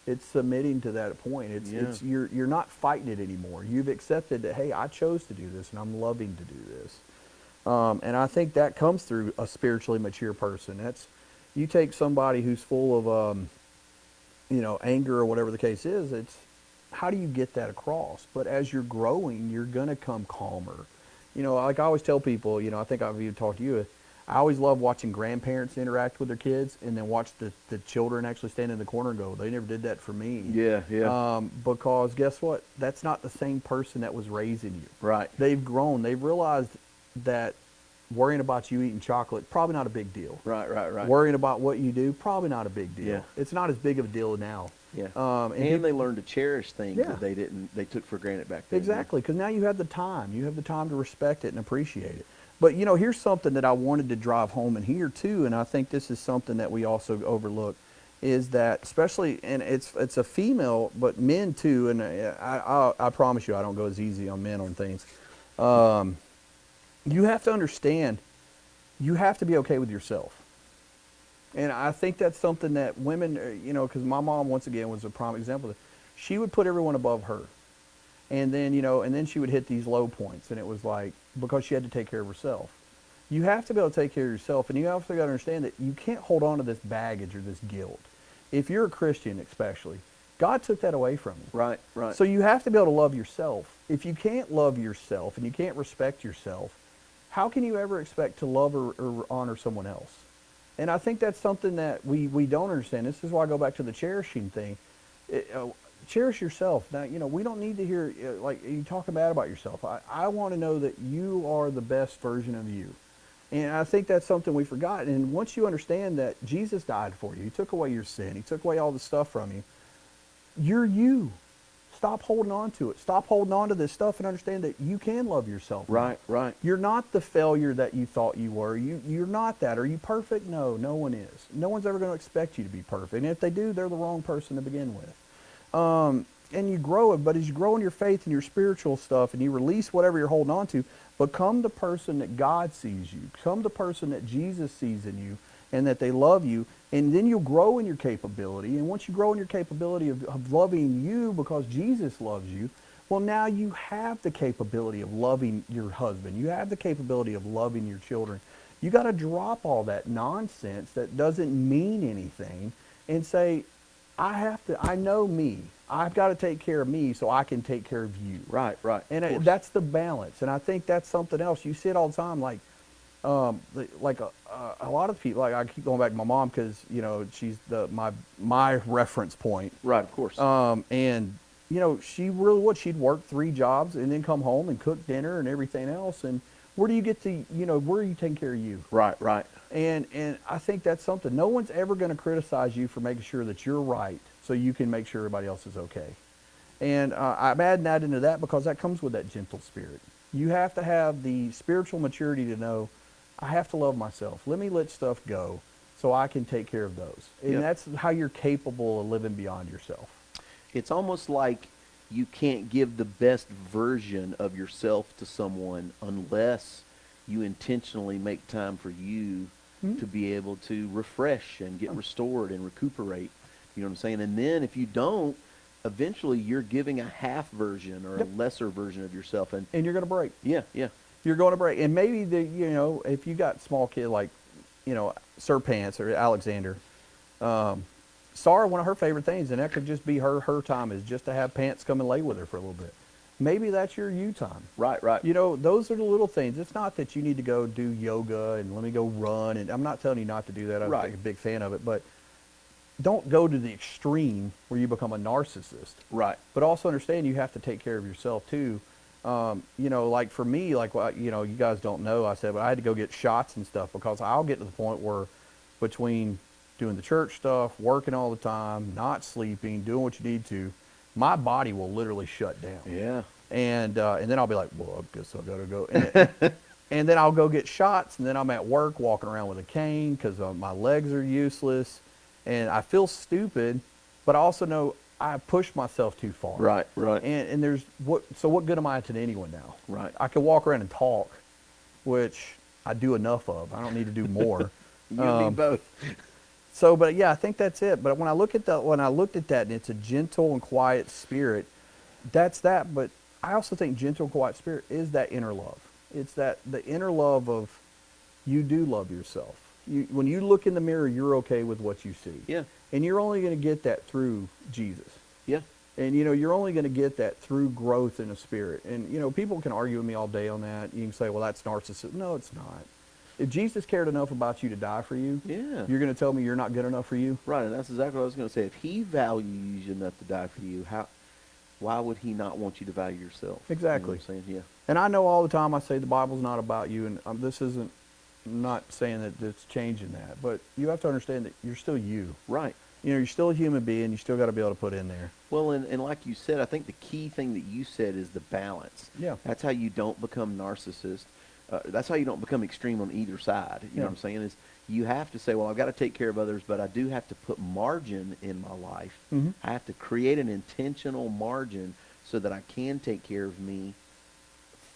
It's submitting to that point. It's you're not fighting it anymore. You've accepted that, hey, I chose to do this, and I'm loving to do this. And I think that comes through a spiritually mature person. You take somebody who's full of, you know, anger or whatever the case is. It's how do you get that across? But as you're growing, you're gonna come calmer. You know, like I always tell people, you know, I think I've even talked to you. I always love watching grandparents interact with their kids and then watch the children actually stand in the corner and go, they never did that for me. Yeah, yeah. Because guess what? That's not the same person that was raising you. Right. They've grown. They've realized that worrying about you eating chocolate, probably not a big deal. Right, right, right. Worrying about what you do, probably not a big deal. Yeah. It's not as big of a deal now. Yeah. And And peop- they learn to cherish things Yeah. that they took for granted back then. Exactly, because now you have the time. You have the time to respect it and appreciate it. But here's something that I wanted to drive home in here too, and I think this is something that we also overlook, is that especially, and it's a female, but men too. And I promise you, I don't go as easy on men on things. You have to understand, you have to be okay with yourself. And I think that's something that women, because my mom, once again, was a prime example. She would put everyone above her. And then, and then she would hit these low points. And it was like, because she had to take care of herself. You have to be able to take care of yourself. And you also got to understand that you can't hold on to this baggage or this guilt. If you're a Christian, especially, God took that away from you. Right, right. So you have to be able to love yourself. If you can't love yourself and you can't respect yourself, how can you ever expect to love or honor someone else? And I think that's something that we don't understand. This is why I go back to the cherishing thing. Cherish yourself. Now, we don't need to hear, like, you talking bad about yourself. I want to know that you are the best version of you. And I think that's something we forgot. And once you understand that Jesus died for you, he took away your sin, he took away all the stuff from you, you're you. Stop holding on to it. Stop holding on to this stuff and understand that you can love yourself. Right, right. You're not the failure that you thought you were. You're not that. Are you perfect? No, no one is. No one's ever going to expect you to be perfect. And if they do, they're the wrong person to begin with. And you grow it, but as you grow in your faith and your spiritual stuff and you release whatever you're holding on to, become the person that God sees you. Become the person that Jesus sees in you and that they love you. And then you'll grow in your capability. And once you grow in your capability of loving you because Jesus loves you, well, now you have the capability of loving your husband. You have the capability of loving your children. You got to drop all that nonsense that doesn't mean anything and say, I know me. I've got to take care of me so I can take care of you. Right, right. And that's the balance. And I think that's something else. You see it all the time, like a lot of people, like I keep going back to my mom because, she's my reference point. Right, of course. And, she really would. She'd work 3 jobs and then come home and cook dinner and everything else. And where do you get to, where are you taking care of you? Right, right. And I think that's something. No one's ever going to criticize you for making sure that you're right so you can make sure everybody else is okay. And I'm adding that into that because that comes with that gentle spirit. You have to have the spiritual maturity to know, I have to love myself. Let me let stuff go so I can take care of those. And Yep. that's how you're capable of living beyond yourself. It's almost like you can't give the best version of yourself to someone unless you intentionally make time for you to be able to refresh and get restored and recuperate. You know what I'm saying? And then if you don't, eventually you're giving a half version or Yep. a lesser version of yourself. And And you're going to break. yeah, yeah. You're going to break. And maybe if you got small kid like, Sir Pants or Alexander, Sarah, one of her favorite things, and that could just be her time, is just to have Pants come and lay with her for a little bit. Maybe that's your you time. Right, right. Those are the little things. It's not that you need to go do yoga and let me go run. And I'm not telling you not to do that. I'm Right. a big fan of it. But don't go to the extreme where you become a narcissist. Right. But also understand you have to take care of yourself too. Like for me, like, you guys don't know, I said, but I had to go get shots and stuff because I'll get to the point where between doing the church stuff, working all the time, not sleeping, doing what you need to, my body will literally shut down. Yeah. And then I'll be like, well, I guess I gotta go. And then I'll go get shots, and then I'm at work walking around with a cane because my legs are useless, and I feel stupid, but I also know I push myself too far. Right, right. And what good am I to anyone now? Right. I could walk around and talk, which I do enough of. I don't need to do more. You and me both. So, but yeah, I think that's it. But when I looked at that, and it's a gentle and quiet spirit, that's that. But I also think gentle and quiet spirit is that inner love. It's that the inner love of you do love yourself. When you look in the mirror, you're okay with what you see. Yeah. And you're only going to get that through Jesus. Yeah. And, you're only going to get that through growth in a spirit. And, people can argue with me all day on that. You can say, well, that's narcissism. No, it's not. If Jesus cared enough about you to die for you, Yeah. you're going to tell me you're not good enough for you? Right, and that's exactly what I was going to say. If he values you enough to die for you, why would he not want you to value yourself? Exactly. You know what I'm saying? Yeah. And I know all the time I say the Bible's not about you, and this isn't not saying that it's changing that, but you have to understand that you're still you. Right. You know, you're still a human being. You still got to be able to put in there. Well, and like you said, I think the key thing that you said is the balance. Yeah. That's how you don't become narcissist. That's how you don't become extreme on either side. You know Yeah. what I'm saying? Is you have to say, well, I've got to take care of others, but I do have to put margin in my life. Mhm. I have to create an intentional margin so that I can take care of me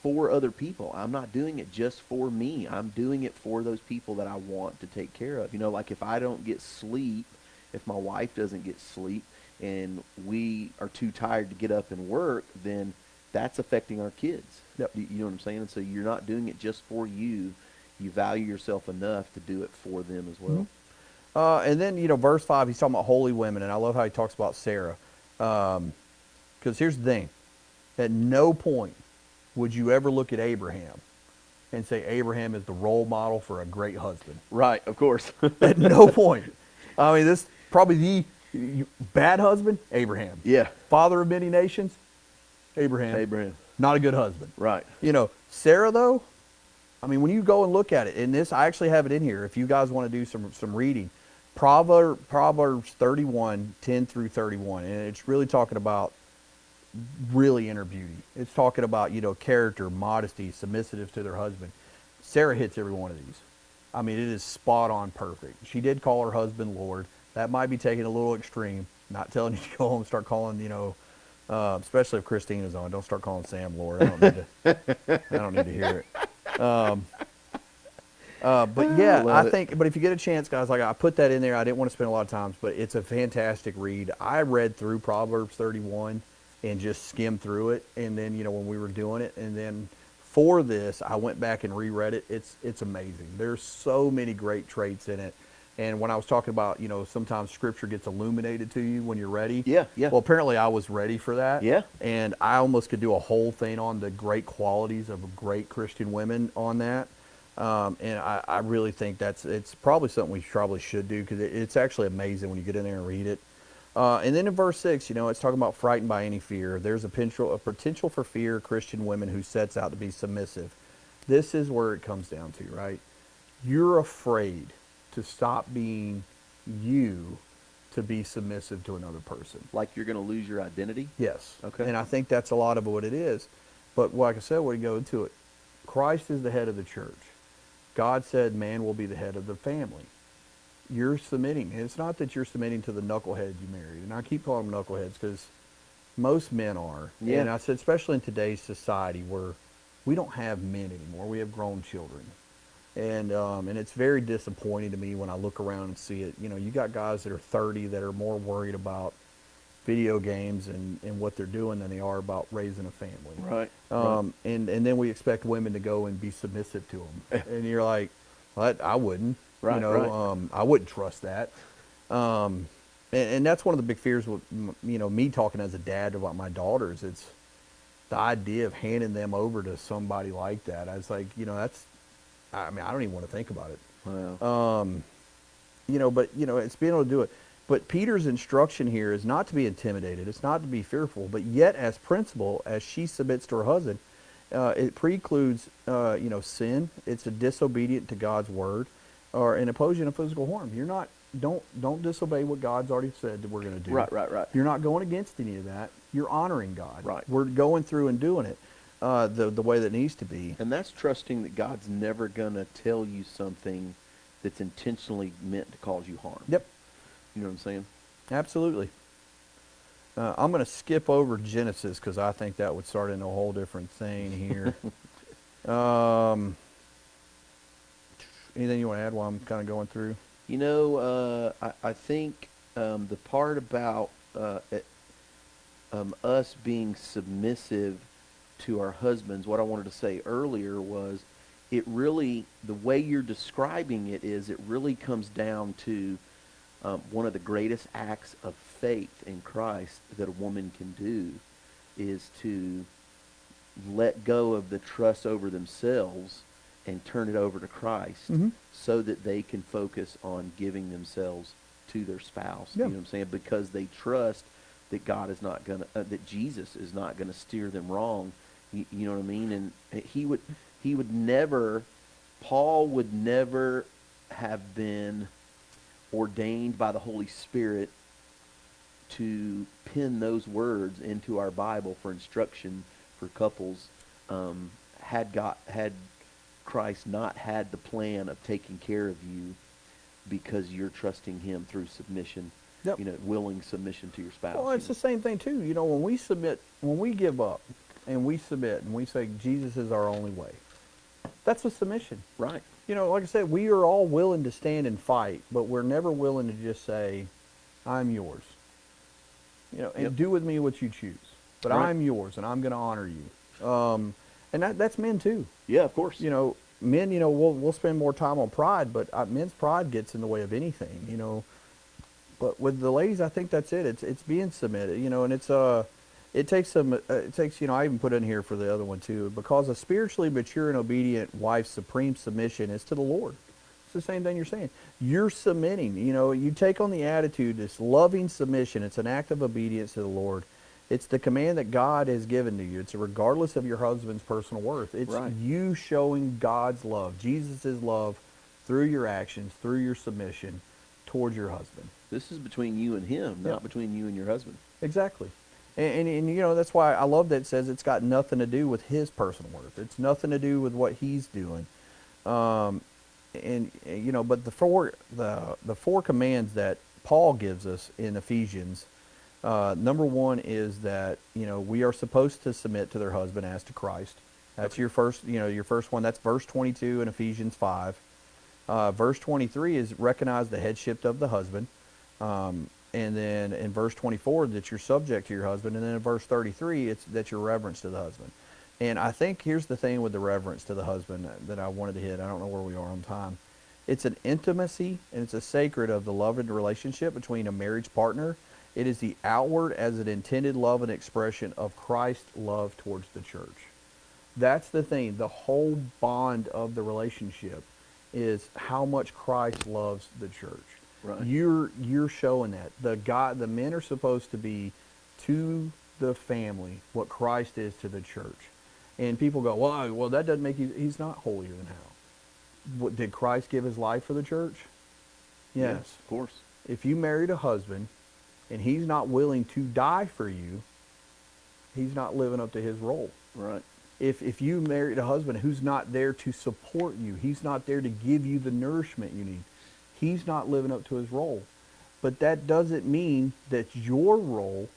for other people. I'm not doing it just for me. I'm doing it for those people that I want to take care of. You know, like if I don't get sleep, if my wife doesn't get sleep, and we are too tired to get up and work, then that's affecting our kids. Yep. You know what I'm saying? And so you're not doing it just for you. You value yourself enough to do it for them as well. And then, you know, verse 5, he's talking about holy women, and I love how he talks about Sarah. Because here's the thing. At no point would you ever look at Abraham and say Abraham is the role model for a great husband. Right, of course. At no point. I mean, this probably the bad husband, Abraham. Yeah. Father of many nations, Abraham. Abraham. Not a good husband. Right. You know, Sarah, though, I mean, when you go and look at it, and this, I actually have it in here if you guys want to do some reading. Proverbs 31, 10 through 31, and it's really talking about really inner beauty. It's talking about, you know, character, modesty, submissive to their husband. Sarah hits every one of these. I mean, it is spot on perfect. She did call her husband Lord. That might be taking a little extreme. Not telling you to go home and start calling, you know, especially if Christina's on. Don't start calling Sam Lord. I don't need to hear it. But yeah, Love I it. think, but if you get a chance, guys, like I put that in there. I didn't want to spend a lot of time, but it's a fantastic read. I read through Proverbs 31 and just skimmed through it. And then, you know, when we were doing it, and then for this, I went back and reread it. It's amazing. There's so many great traits in it. And when I was talking about, you know, sometimes scripture gets illuminated to you when you're ready. Yeah, yeah. Well, apparently I was ready for that. Yeah. And I almost could do a whole thing on the great qualities of great Christian women on that. And I really think it's probably something we probably should do because it's actually amazing when you get in there and read it. And then in verse 6, you know, it's talking about frightened by any fear. There's a potential for fear Christian women who sets out to be submissive. This is where it comes down to, right? You're afraid to stop being you to be submissive to another person. Like you're going to lose your identity? Yes. Okay. And I think that's a lot of what it is. But like I said, when you go into it, Christ is the head of the church. God said man will be the head of the family. You're submitting. And it's not that you're submitting to the knucklehead you married. And I keep calling them knuckleheads because most men are. Yeah. And I said, especially in today's society where we don't have men anymore. We have grown children. And it's very disappointing to me when I look around and see it. You know, you got guys that are 30 that are more worried about video games and what they're doing than they are about raising a family. Right. And then we expect women to go and be submissive to them. And you're like, well, I wouldn't. Right, You know, right. I wouldn't trust that. And that's one of the big fears with, you know, me talking as a dad about my daughters. It's the idea of handing them over to somebody like that. I was like, you know, I mean, I don't even want to think about it. Wow. You know, but, you know, it's being able to do it. But Peter's instruction here is not to be intimidated. It's not to be fearful. But yet, as principle, as she submits to her husband, it precludes, you know, sin. It's a disobedient to God's word, or an opposing of physical harm. You're not. Don't disobey what God's already said that we're going to do. Right. You're not going against any of that. You're honoring God. Right. We're going through and doing it the way that it needs to be. And that's trusting that God's never going to tell you something that's intentionally meant to cause you harm. Yep. You know what I'm saying? Absolutely. I'm going to skip over Genesis because I think that would start into a whole different thing here. Anything you want to add while I'm kind of going through? You know, I think the part about us being submissive to our husbands, what I wanted to say earlier was it really, the way you're describing it is, it really comes down to one of the greatest acts of faith in Christ that a woman can do is to let go of the trust over themselves and turn it over to Christ so that they can focus on giving themselves to their spouse. Yeah. You know what I'm saying? Because they trust that God is not going to, that Jesus is not going to steer them wrong. You know what I mean? And he would never Paul would never have been ordained by the Holy Spirit to pen those words into our Bible for instruction for couples, had Christ not had the plan of taking care of you because you're trusting him through submission, Yep. willing submission to your spouse. Well, it's the same thing too. When we submit, when we give up and we submit and we say Jesus is our only way, that's a submission. Right. Like I said, we are all willing to stand and fight, but we're never willing to just say, I'm yours. And Yep. do with me what you choose. But Right. I'm yours, and I'm going to honor you. And that's men too. Yeah, of course. Men, we'll spend more time on pride, but men's pride gets in the way of anything. But with the ladies, I think that's it. It's being submitted, and it takes some, I even put in here for the other one too, because a spiritually mature and obedient wife's supreme submission is to the Lord. It's the same thing you're saying. You're submitting, you take on the attitude, this loving submission. It's an act of obedience to the Lord. It's the command that God has given to you. It's regardless of your husband's personal worth. It's Right. you showing God's love, Jesus' love, through your actions, through your submission towards your husband. This is between you and him, not Yeah. between you and your husband. Exactly. And that's why I love that it says it's got nothing to do with his personal worth. It's nothing to do with what he's doing. But the four commands that Paul gives us in Ephesians, number one is that, we are supposed to submit to their husband as to Christ. That's your first one. That's verse 22 in Ephesians 5. Verse 23 is recognize the headship of the husband. And then in verse 24, that you're subject to your husband. And then in verse 33, it's that you're reverence to the husband. And I think here's the thing with the reverence to the husband that I wanted to hit. I don't know where we are on time. It's an intimacy and it's a sacred of the love and relationship between a marriage partner. It is the outward as an intended love and expression of Christ's love towards the church. That's the thing. The whole bond of the relationship is how much Christ loves the church. Right. You're showing that. The men are supposed to be to the family what Christ is to the church. And people go, well, that doesn't make he's not holier than thou. Did Christ give his life for the church? Yes. Of course. If you married a husband and he's not willing to die for you, he's not living up to his role. Right. If you married a husband who's not there to support you, he's not there to give you the nourishment you need, he's not living up to his role. But that doesn't mean that your role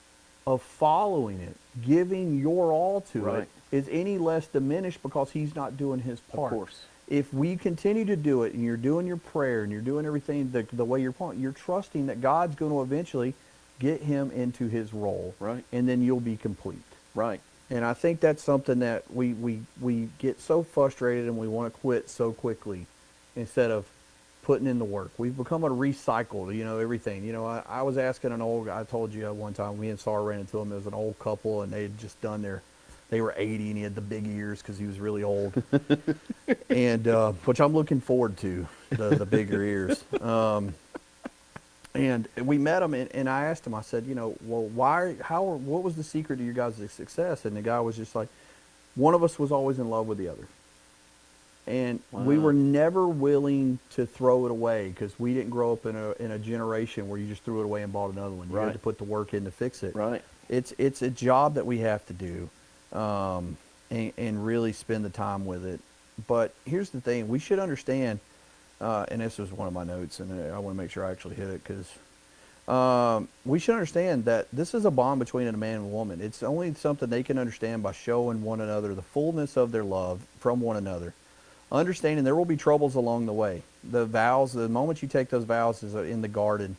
of following it, giving your all to Right. it, is any less diminished because he's not doing his part. Of course. If we continue to do it and you're doing your prayer and you're doing everything the way you're trusting that God's going to eventually get him into his role. Right. And then you'll be complete. Right. And I think that's something that we get so frustrated and we want to quit so quickly instead of putting in the work. We've become a recycled, everything. I was asking an old guy, I told you one time, me and Sarah ran into him as an old couple and they had just done they were 80 and he had the big ears because he was really old. And, which I'm looking forward to, the bigger ears. And we met him, and I asked him, I said, well, what was the secret to your guys' success? And the guy was just like, one of us was always in love with the other. And we Wow. were never willing to throw it away because we didn't grow up in a generation where you just threw it away and bought another one. You Right. had to put the work in to fix it. Right. It's a job that we have to do, and really spend the time with it. But here's the thing: we should understand. And this was one of my notes, and I want to make sure I actually hit it because we should understand that this is a bond between a man and a woman. It's only something they can understand by showing one another the fullness of their love from one another. Understanding there will be troubles along the way. The vows, the moment you take those vows is in the garden.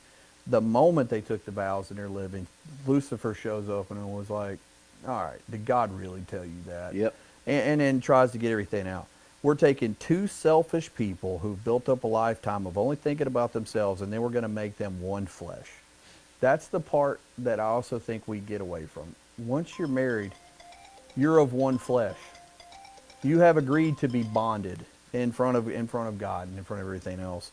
The moment they took the vows in their living, Lucifer shows up and was like, all right, did God really tell you that? Yep. And then tries to get everything out. We're taking two selfish people who've built up a lifetime of only thinking about themselves, and then we're going to make them one flesh. That's the part that I also think we get away from. Once you're married, you're of one flesh. You have agreed to be bonded in front of God and in front of everything else.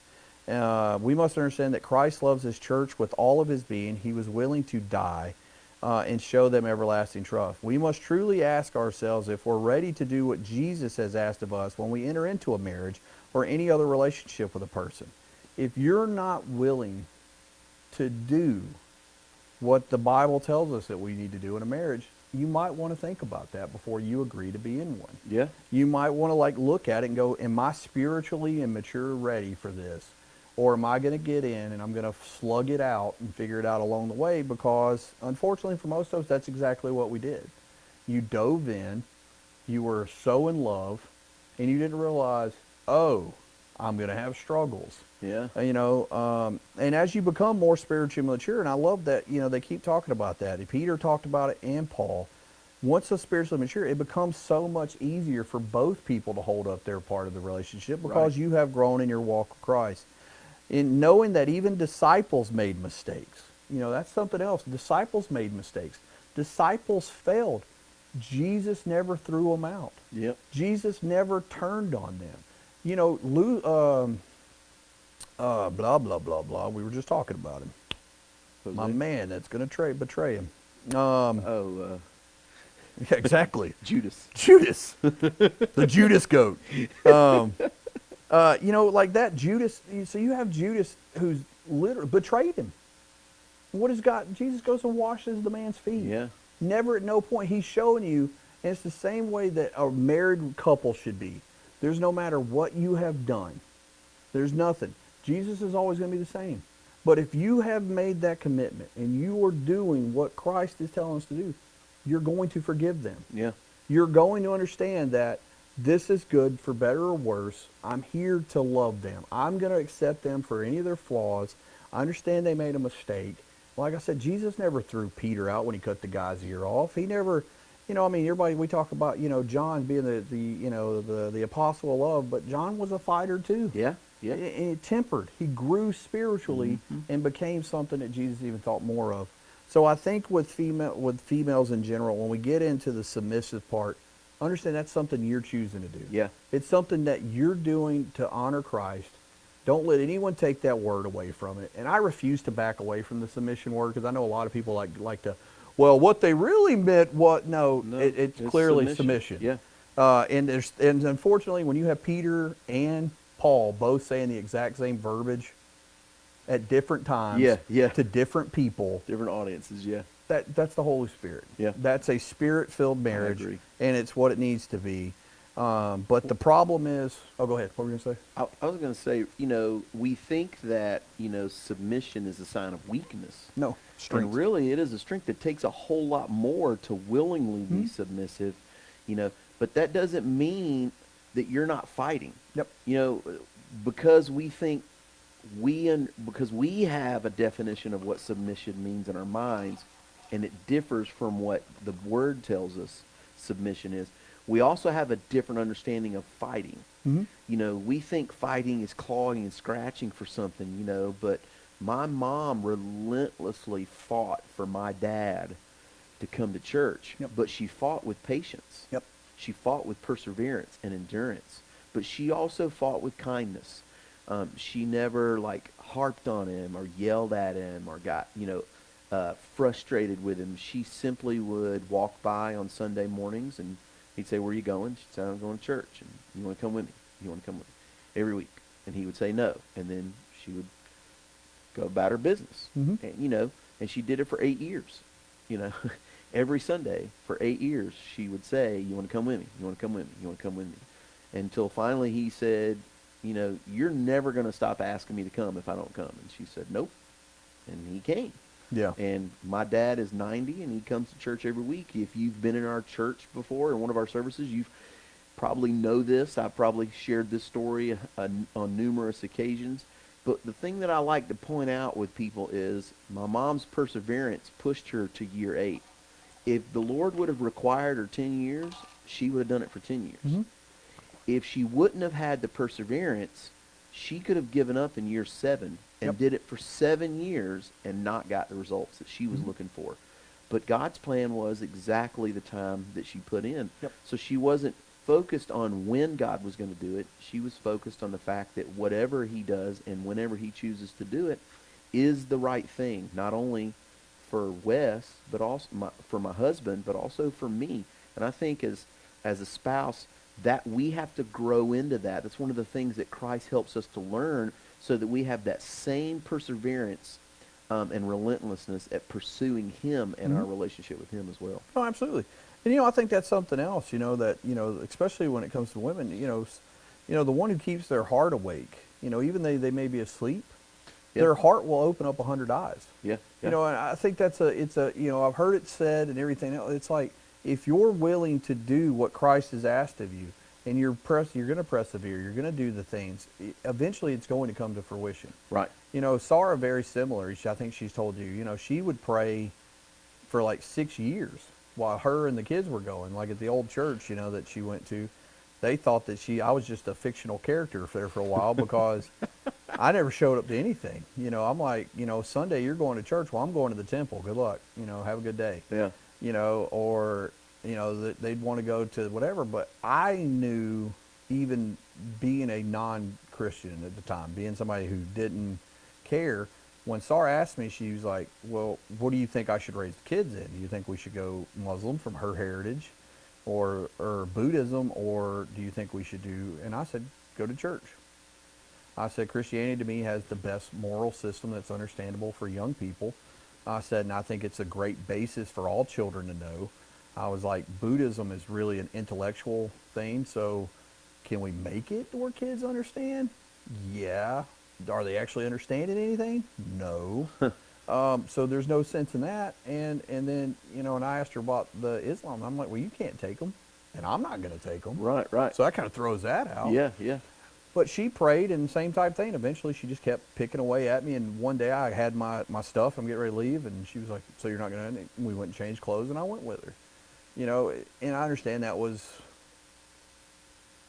We must understand that Christ loves his church with all of his being. He was willing to die and show them everlasting trust. We must truly ask ourselves if we're ready to do what Jesus has asked of us when we enter into a marriage or any other relationship with a person. If you're not willing to do what the Bible tells us that we need to do in a marriage, you might want to think about that before you agree to be in one. Yeah. You might want to look at it and go, am I spiritually and mature ready for this? Or am I going to get in and I'm going to slug it out and figure it out along the way? Because unfortunately for most of us, that's exactly what we did. You dove in, you were so in love, and you didn't realize, oh, I'm going to have struggles. Yeah. And as you become more spiritually mature, and I love that, they keep talking about that. Peter talked about it and Paul. Once they're spiritually mature, it becomes so much easier for both people to hold up their part of the relationship because Right. you have grown in your walk with Christ. In knowing that even disciples made mistakes. That's something else. Disciples made mistakes. Disciples failed. Jesus never threw them out. Yep. Jesus never turned on them. Blah, blah, blah, blah. We were just talking about him. My Jose? man that's going to betray him. Oh, Yeah, exactly. Judas. Judas. The Judas goat. Like that Judas. So you have Judas who's literally betrayed him. What has God? Jesus goes and washes the man's feet. Yeah. Never at no point. He's showing you, and it's the same way that a married couple should be. There's no matter what you have done. There's nothing. Jesus is always going to be the same. But if you have made that commitment and you are doing what Christ is telling us to do, you're going to forgive them. Yeah. You're going to understand that this is good for better or worse. I'm here to love them. I'm going to accept them for any of their flaws. I understand they made a mistake. Like I said, Jesus never threw Peter out when he cut the guy's ear off. He never, everybody, we talk about, John being the apostle of love, but John was a fighter too. Yeah. Yeah. And he tempered. He grew spiritually and became something that Jesus even thought more of. So I think with females in general, when we get into the submissive part, understand that's something you're choosing to do. Yeah. It's something that you're doing to honor Christ. Don't let anyone take that word away from it. And I refuse to back away from the submission word because I know a lot of people like to, well, what they really meant, it's clearly submission. Yeah. And unfortunately, when you have Peter and Paul both saying the exact same verbiage at different times Yeah. to different people, Different audiences. Yeah. that's the Holy Spirit. Yeah. That's a Spirit-filled marriage, agree. and it's what it needs to be. But the problem is, go ahead. What were you going to say? I was going to say, we think that, submission is a sign of weakness. No, strength. And really, it is a strength. It takes a whole lot more to willingly be submissive, But that doesn't mean that you're not fighting. Yep. Because we think because we have a definition of what submission means in our minds, and it differs from what the Word tells us submission is. We also have a different understanding of fighting. We think fighting is clawing and scratching for something, but my mom relentlessly fought for my dad to come to church. Yep. But she fought with patience. Yep. She fought with perseverance and endurance. But she also fought with kindness. She never harped on him or yelled at him or got, frustrated with him. She simply would walk by on Sunday mornings and he'd say, "Where are you going?" She'd say, "I'm going to church." And "You want to come with me? You want to come with me?" Every week. And he would say no. And then she would go about her business. And, and she did it for 8 years. Every Sunday for 8 years, she would say, "You want to come with me? You want to come with me? You want to come with me?" Until finally he said, "You're never going to stop asking me to come if I don't come." And she said, "Nope." And he came. Yeah. And my dad is 90, and he comes to church every week. If you've been in our church before, in one of our services, you probably know this. I've probably shared this story on numerous occasions. But the thing that I like to point out with people is my mom's perseverance pushed her to year 8. If the Lord would have required her 10 years, she would have done it for 10 years. If she wouldn't have had the perseverance, she could have given up in year 7 and did it for 7 years and not got the results that she was looking for. But God's plan was exactly the time that she put in. Yep. So she wasn't focused on when God was going to do it. She was focused on the fact that whatever he does and whenever he chooses to do it is the right thing, not only for Wes, but also for my husband, but also for me. And I think as a spouse, that we have to grow into that. That's one of the things that Christ helps us to learn, so that we have that same perseverance and relentlessness at pursuing Him and our relationship with Him as well. Oh, absolutely. And I think that's something else. That especially when it comes to women. The one who keeps their heart awake. Even they may be asleep, Yeah. their heart will open up 100 eyes. Yeah. And I think it's a I've heard it said and everything else. It's like, if you're willing to do what Christ has asked of you, and you're going to persevere, you're going to do the things, eventually it's going to come to fruition. Right. Sarah, very similar. I think she's told you, she would pray for like 6 years while her and the kids were going. Like at the old church, that she went to, they thought that I was just a fictional character there for a while because I never showed up to anything. I'm like, Sunday you're going to church. Well, I'm going to the temple. Good luck. Have a good day. Yeah. Or they'd want to go to whatever. But I knew, even being a non-Christian at the time, being somebody who didn't care, when Sarah asked me, she was like, well, what do you think I should raise the kids in? Do you think we should go Muslim from her heritage, or Buddhism, or do you think we should do? And I said, go to church. I said, Christianity to me has the best moral system that's understandable for young people. I said, and I think it's a great basis for all children to know. I was like, Buddhism is really an intellectual thing, so can we make it where kids understand? Yeah. Are they actually understanding anything? No. So there's no sense in that. And then, and I asked her about the Islam. I'm like, well, you can't take them, and I'm not going to take them. Right. So that kind of throws that out. Yeah. Yeah. But she prayed, and same type thing. Eventually, she just kept picking away at me. And one day, I had my stuff. I'm getting ready to leave, and she was like, "So you're not going to?" We went and changed clothes, and I went with her. And I understand that was,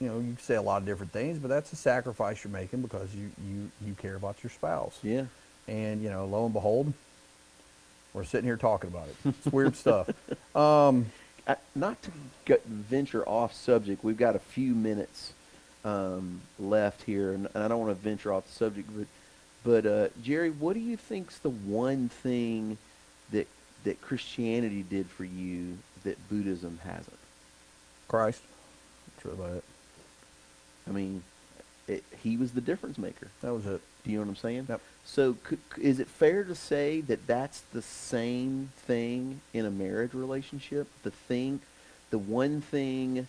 you can say a lot of different things, but that's a sacrifice you're making because you care about your spouse. Yeah. And lo and behold, we're sitting here talking about it. It's weird stuff. Not to venture off subject, we've got a few minutes left here, and I don't want to venture off the subject, but Jerry, what do you think's the one thing that Christianity did for you that Buddhism hasn't? Christ. That's really about it. I mean, he was the difference maker. That was it. Do you know what I'm saying? Yep. So is it fair to say that that's the same thing in a marriage relationship? The one thing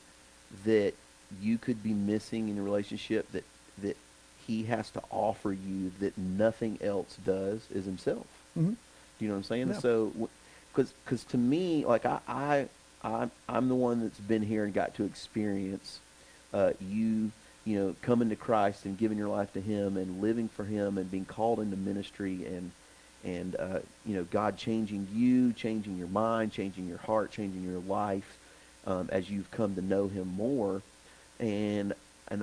that you could be missing in a relationship that he has to offer you that nothing else does is himself. Mm-hmm. Do you know what I'm saying? Yeah. So, because to me, like I'm the one that's been here and got to experience you coming to Christ and giving your life to Him and living for Him and being called into ministry and God changing you, changing your mind, changing your heart, changing your life as you've come to know Him more. And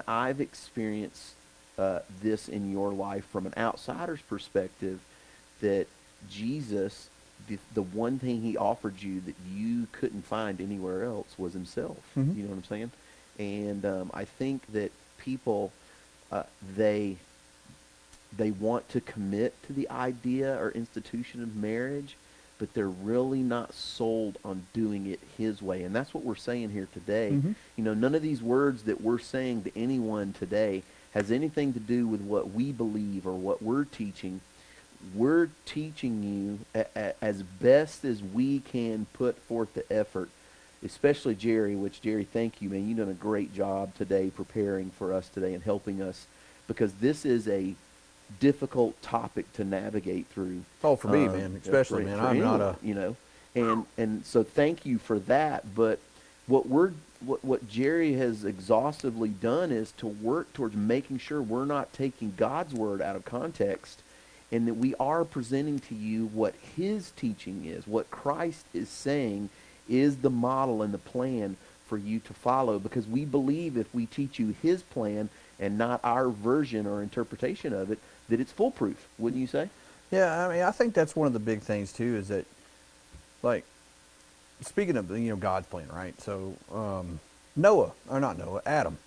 I've experienced this in your life from an outsider's perspective, that Jesus, the one thing He offered you that you couldn't find anywhere else was Himself. Mm-hmm. You know what I'm saying? And I think that people, they want to commit to the idea or institution of marriage, but they're really not sold on doing it His way. And that's what we're saying here today. Mm-hmm. None of these words that we're saying to anyone today has anything to do with what we believe or what we're teaching. We're teaching you as best as we can put forth the effort, especially Jerry, thank you, man. You've done a great job today preparing for us today and helping us, because this is a difficult topic to navigate through. Oh, for me, man, especially, man. I'm anyone, not a... and so thank you for that. But what Jerry has exhaustively done is to work towards making sure we're not taking God's word out of context, and that we are presenting to you what His teaching is, what Christ is saying is the model and the plan for you to follow, because we believe if we teach you His plan and not our version or interpretation of it, that it's foolproof. Wouldn't you say? Yeah, I mean, I think that's one of the big things too, is that, like, speaking of God's plan, right? So Adam.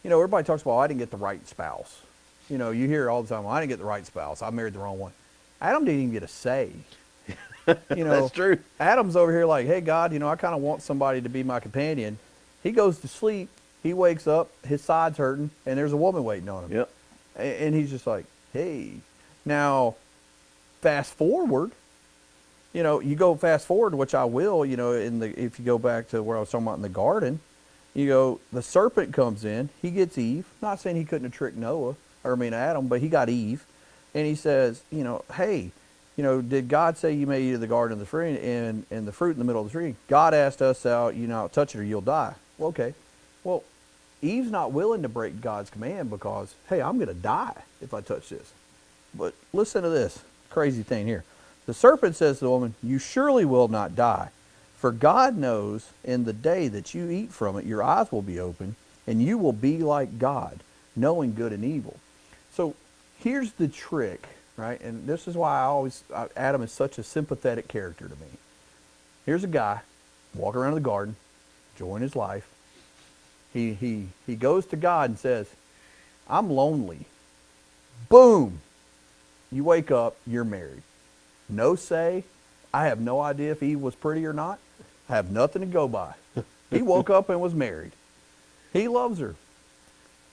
Everybody talks about, I didn't get the right spouse. You hear all the time, well, I didn't get the right spouse. I married the wrong one. Adam didn't even get a say. You know, That's true. Adam's over here like, hey, God, I kind of want somebody to be my companion. He goes to sleep. He wakes up. His side's hurting, and there's a woman waiting on him. Yep. And he's just like, hey. Now, fast forward. You go fast forward, which I will. If you go back to where I was talking about in the garden, the serpent comes in. He gets Eve. Not saying he couldn't have tricked Adam, but he got Eve, and he says, hey, did God say you may eat of the garden of the fruit and the fruit in the middle of the tree? God asked us out, not touch it or you'll die. Well, okay. Well, Eve's not willing to break God's command because, hey, I'm going to die if I touch this. But listen to this crazy thing here. The serpent says to the woman, you surely will not die. For God knows in the day that you eat from it, your eyes will be open, and you will be like God, knowing good and evil. So here's the trick, right? And this is why Adam is such a sympathetic character to me. Here's a guy walking around the garden, enjoying his life. He goes to God and says, I'm lonely. Boom. You wake up, you're married. No say. I have no idea if Eve was pretty or not. I have nothing to go by. He woke up and was married. He loves her.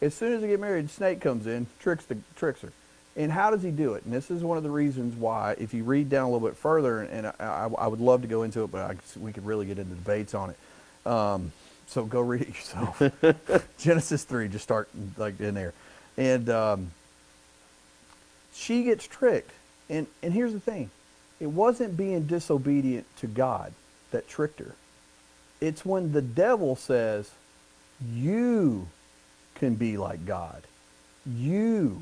As soon as they get married, the snake comes in, tricks her. And how does he do it? And this is one of the reasons why, if you read down a little bit further, and I would love to go into it, but we could really get into debates on it. So go read it yourself. Genesis 3, just start like in there. And she gets tricked. And here's the thing. It wasn't being disobedient to God that tricked her. It's when the devil says, you can be like God. You.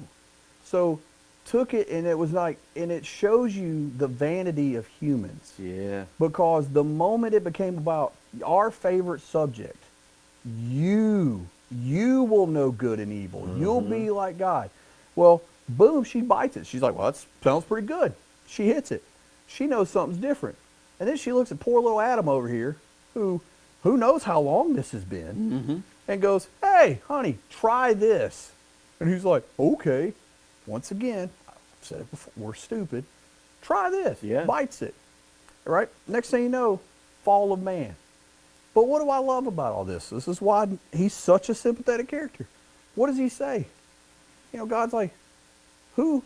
So took it, and it was like, and it shows you the vanity of humans. Yeah. Because the moment it became about our favorite subject, you will know good and evil. Mm-hmm. You'll be like God. Well, boom, she bites it. She's like, well, that sounds pretty good. She hits it. She knows something's different. And then she looks at poor little Adam over here, who knows how long this has been, mm-hmm. and goes, hey, honey, try this. And he's like, okay. Once again, I've said it before, we're stupid. Try this. Yeah. Bites it. All right? Next thing you know, fall of man. But what do I love about all this? This is why he's such a sympathetic character. What does he say? God's like, who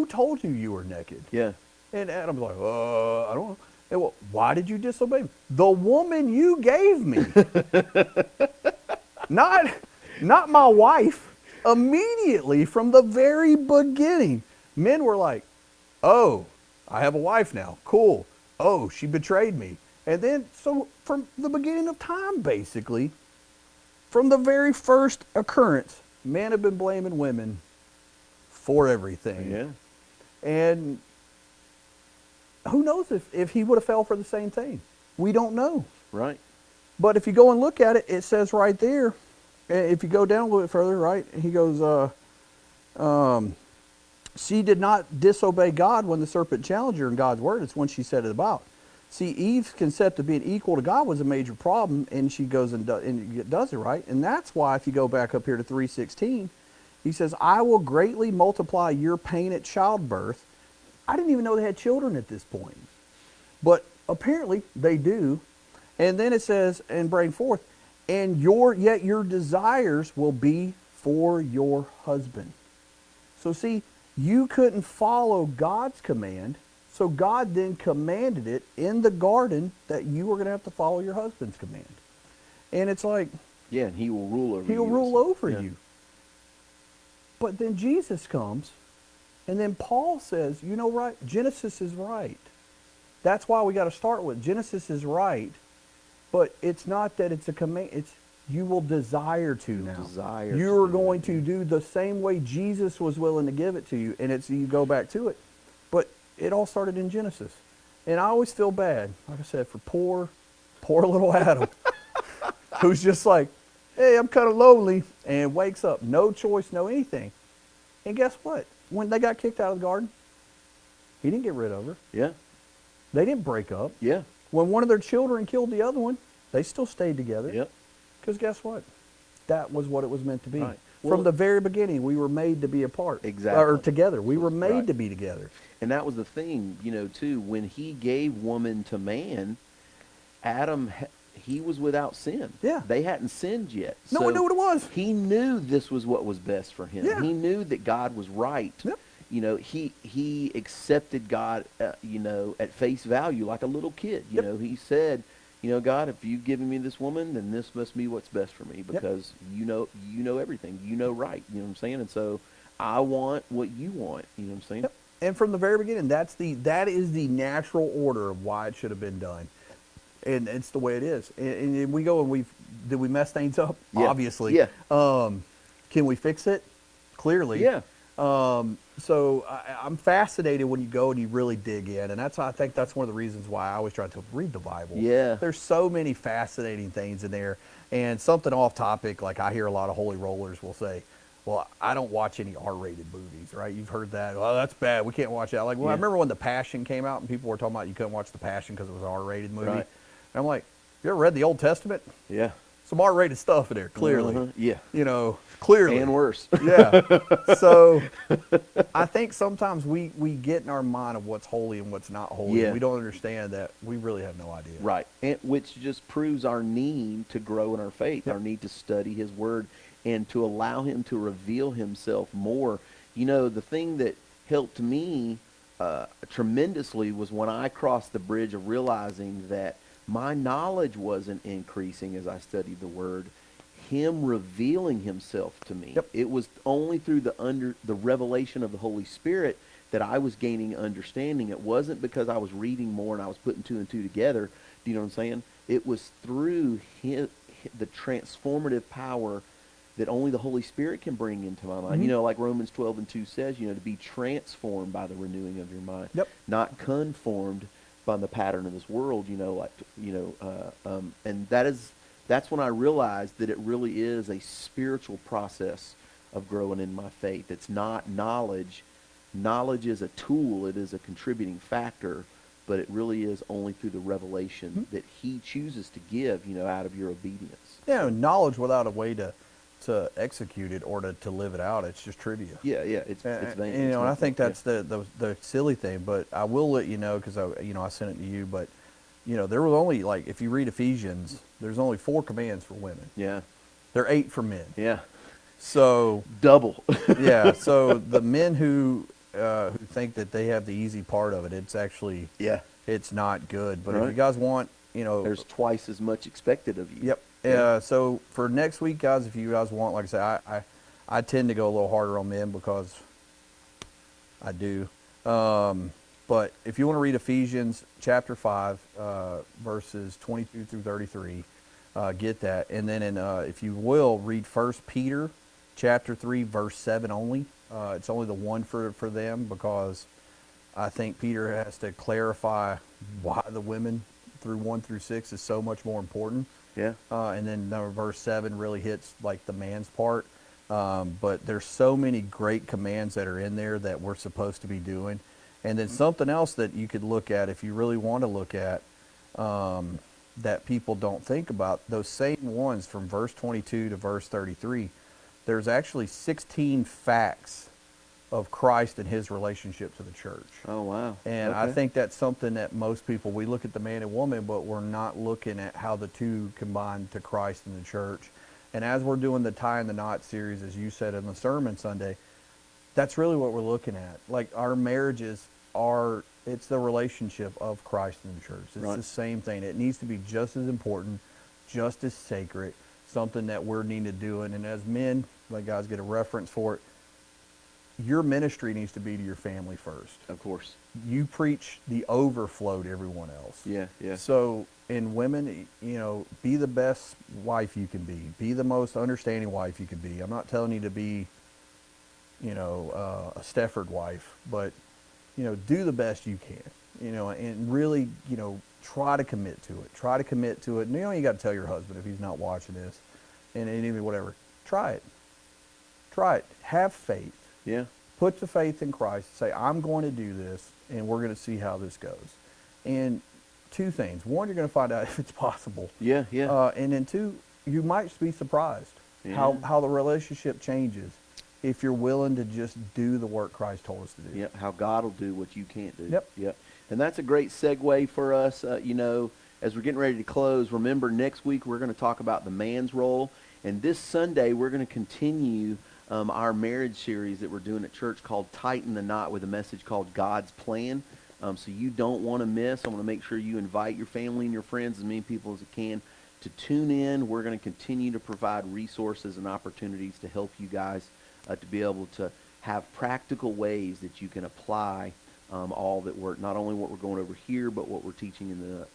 told you were naked? Yeah. And Adam's like, I don't know. And well, why did you disobey me? The woman you gave me. not my wife. Immediately from the very beginning, men were like, oh, I have a wife now. Cool. Oh, she betrayed me. And then, so from the beginning of time, basically, from the very first occurrence, men have been blaming women for everything. Yeah. And who knows if he would have fell for the same thing? We don't know. Right. But if you go and look at it, it says right there, if you go down a little bit further, right, he goes, she did not disobey God when the serpent challenged her in God's word. It's when she set it about. See, Eve's concept of being equal to God was a major problem, and she goes and does it, right? And that's why, if you go back up here to 3:16, he says, I will greatly multiply your pain at childbirth. I didn't even know they had children at this point. But apparently they do. And then it says, and bring forth, and yet your desires will be for your husband. So see, you couldn't follow God's command, so God then commanded it in the garden that you were going to have to follow your husband's command. And it's like, yeah, and he will rule over you. He'll rule over yeah. you. But then Jesus comes, and then Paul says, right, Genesis is right. That's why we got to start with Genesis is right. But it's not that it's a command. It's you will desire to now. You're going to do the same way Jesus was willing to give it to you. And you go back to it. But it all started in Genesis. And I always feel bad, like I said, for poor little Adam, who's just like, hey, I'm kind of lonely, and wakes up. No choice, no anything. And guess what? When they got kicked out of the garden, he didn't get rid of her. Yeah. They didn't break up. Yeah. When one of their children killed the other one, they still stayed together. Yep. Because guess what? That was what it was meant to be. Right. Well, From the very beginning, we were made to be apart. Exactly. Or together. We were made Right. to be together. And that was the thing, too. When he gave woman to man, Adam, he was without sin. Yeah. They hadn't sinned yet. No one knew what it was. He knew this was what was best for him. Yeah. He knew that God was right. Yep. He accepted God, at face value like a little kid. Yep. He said, God, if you've given me this woman, then this must be what's best for me because you know everything. You know right. You know what I'm saying? And so I want what you want. You know what I'm saying? Yep. And from the very beginning, that is the natural order of why it should have been done. And it's the way it is. And we go and did we mess things up? Yeah. Obviously. Yeah. Can we fix it? Clearly. Yeah. So I'm fascinated when you go and you really dig in, and I think that's one of the reasons why I always try to read the Bible. Yeah. There's so many fascinating things in there, and something off topic, like I hear a lot of holy rollers will say, well, I don't watch any R-rated movies, right? You've heard that. Well, that's bad. We can't watch that. Like, well, I Yeah. remember when The Passion came out and people were talking about you couldn't watch The Passion because it was an R-rated movie. Right. And I'm like, you ever read the Old Testament? Yeah. Some R-rated stuff in there, clearly. Uh-huh. Yeah. Clearly. And worse. Yeah. So I think sometimes we get in our mind of what's holy and what's not holy. Yeah. And we don't understand that we really have no idea. Right. And which just proves our need to grow in our faith, Yep. our need to study his word and to allow him to reveal himself more. The thing that helped me tremendously was when I crossed the bridge of realizing that my knowledge wasn't increasing as I studied the word. Him revealing himself to me. Yep. It was only through the revelation of the Holy Spirit that I was gaining understanding. It wasn't because I was reading more and I was putting two and two together. Do you know what I'm saying? It was through the transformative power that only the Holy Spirit can bring into my mind. Mhm. Like Romans 12:2 says, to be transformed by the renewing of your mind. Yep. Not conformed by the pattern of this world, and that's when I realized that it really is a spiritual process of growing in my faith. It's not knowledge. Knowledge is a tool. It is a contributing factor, but it really is only through the revelation that he chooses to give, out of your obedience. Knowledge without a way to execute it or to live it out, it's just trivia. Yeah, it's vain. And, It's and I think nothing. that's the silly thing, but I will let you know because I sent it to you, but there was only, like, if you read Ephesians, there's only 4 commands for women. Yeah, There are 8 for men. yeah. So Double. yeah, so the men who think that they have the easy part of it, it's actually Yeah. it's not good. But if Right. you guys want, There's twice as much expected of you. Yep. Yeah. So for next week, guys, if you guys want, like I say, I tend to go a little harder on men because I do. But if you want to read Ephesians chapter 5, verses 22 through 33, get that. And then if you will, read 1 Peter chapter 3, verse 7 only. It's only the one for them because I think Peter has to clarify why the women through 1 through 6 is so much more important. Yeah. And then verse 7 really hits like the man's part. But there's so many great commands that are in there that we're supposed to be doing. And then something else that you could look at if you really want to look at that people don't think about, those same ones from verse 22 to verse 33, there's actually 16 facts of Christ and his relationship to the church. Oh, wow. And I Okay. think that's something that most people, we look at the man and woman, but we're not looking at how the two combine to Christ and the church. And as we're doing the Tie in the Knot series, as you said in the sermon Sunday, that's really what we're looking at. Like our marriages it's the relationship of Christ and the church. It's Right. the same thing. It needs to be just as important, just as sacred, something that we're needing to do. And as men, like guys get a reference for it, your ministry needs to be to your family first. Of course. You preach the overflow to everyone else. Yeah, yeah. So in women, be the best wife you can be. Be the most understanding wife you can be. I'm not telling you to be, a Stefford wife, but, do the best you can, and really, try to commit to it. Try to commit to it. And you got to tell your husband if he's not watching this and even whatever. Try it. Try it. Have faith. Yeah. Put the faith in Christ. Say, I'm going to do this, and we're going to see how this goes. And 2 things. 1, you're going to find out if it's possible. Yeah, yeah. And then 2, you might be surprised. Yeah. how the relationship changes if you're willing to just do the work Christ told us to do. Yep, how God will do what you can't do. Yep. Yep. And that's a great segue for us. As we're getting ready to close, remember next week we're going to talk about the man's role. And this Sunday we're going to continue our marriage series that we're doing at church called Tighten the Knot, with a message called God's Plan. So you don't want to miss. I want to make sure you invite your family and your friends, as many people as you can, to tune in. We're going to continue to provide resources and opportunities to help you guys to be able to have practical ways that you can apply all that we're, not only what we're going over here, but what we're teaching in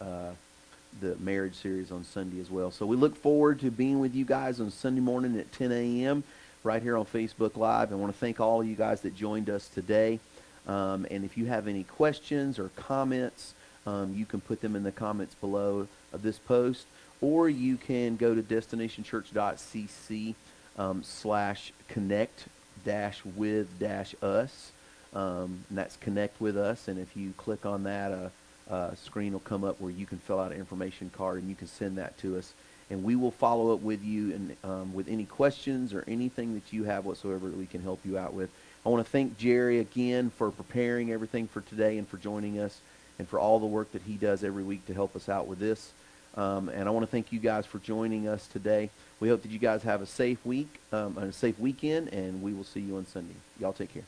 the marriage series on Sunday as well. So we look forward to being with you guys on Sunday morning at 10 a.m. right here on Facebook Live. I want to thank all of you guys that joined us today. And if you have any questions or comments, you can put them in the comments below of this post, or you can go to destinationchurch.cc /connect-with-us. And that's connect with us. And if you click on that, a screen will come up where you can fill out an information card and you can send that to us. And we will follow up with you and with any questions or anything that you have whatsoever that we can help you out with. I want to thank Jerry again for preparing everything for today and for joining us and for all the work that he does every week to help us out with this. And I want to thank you guys for joining us today. We hope that you guys have a safe week and a safe weekend, and we will see you on Sunday. Y'all take care.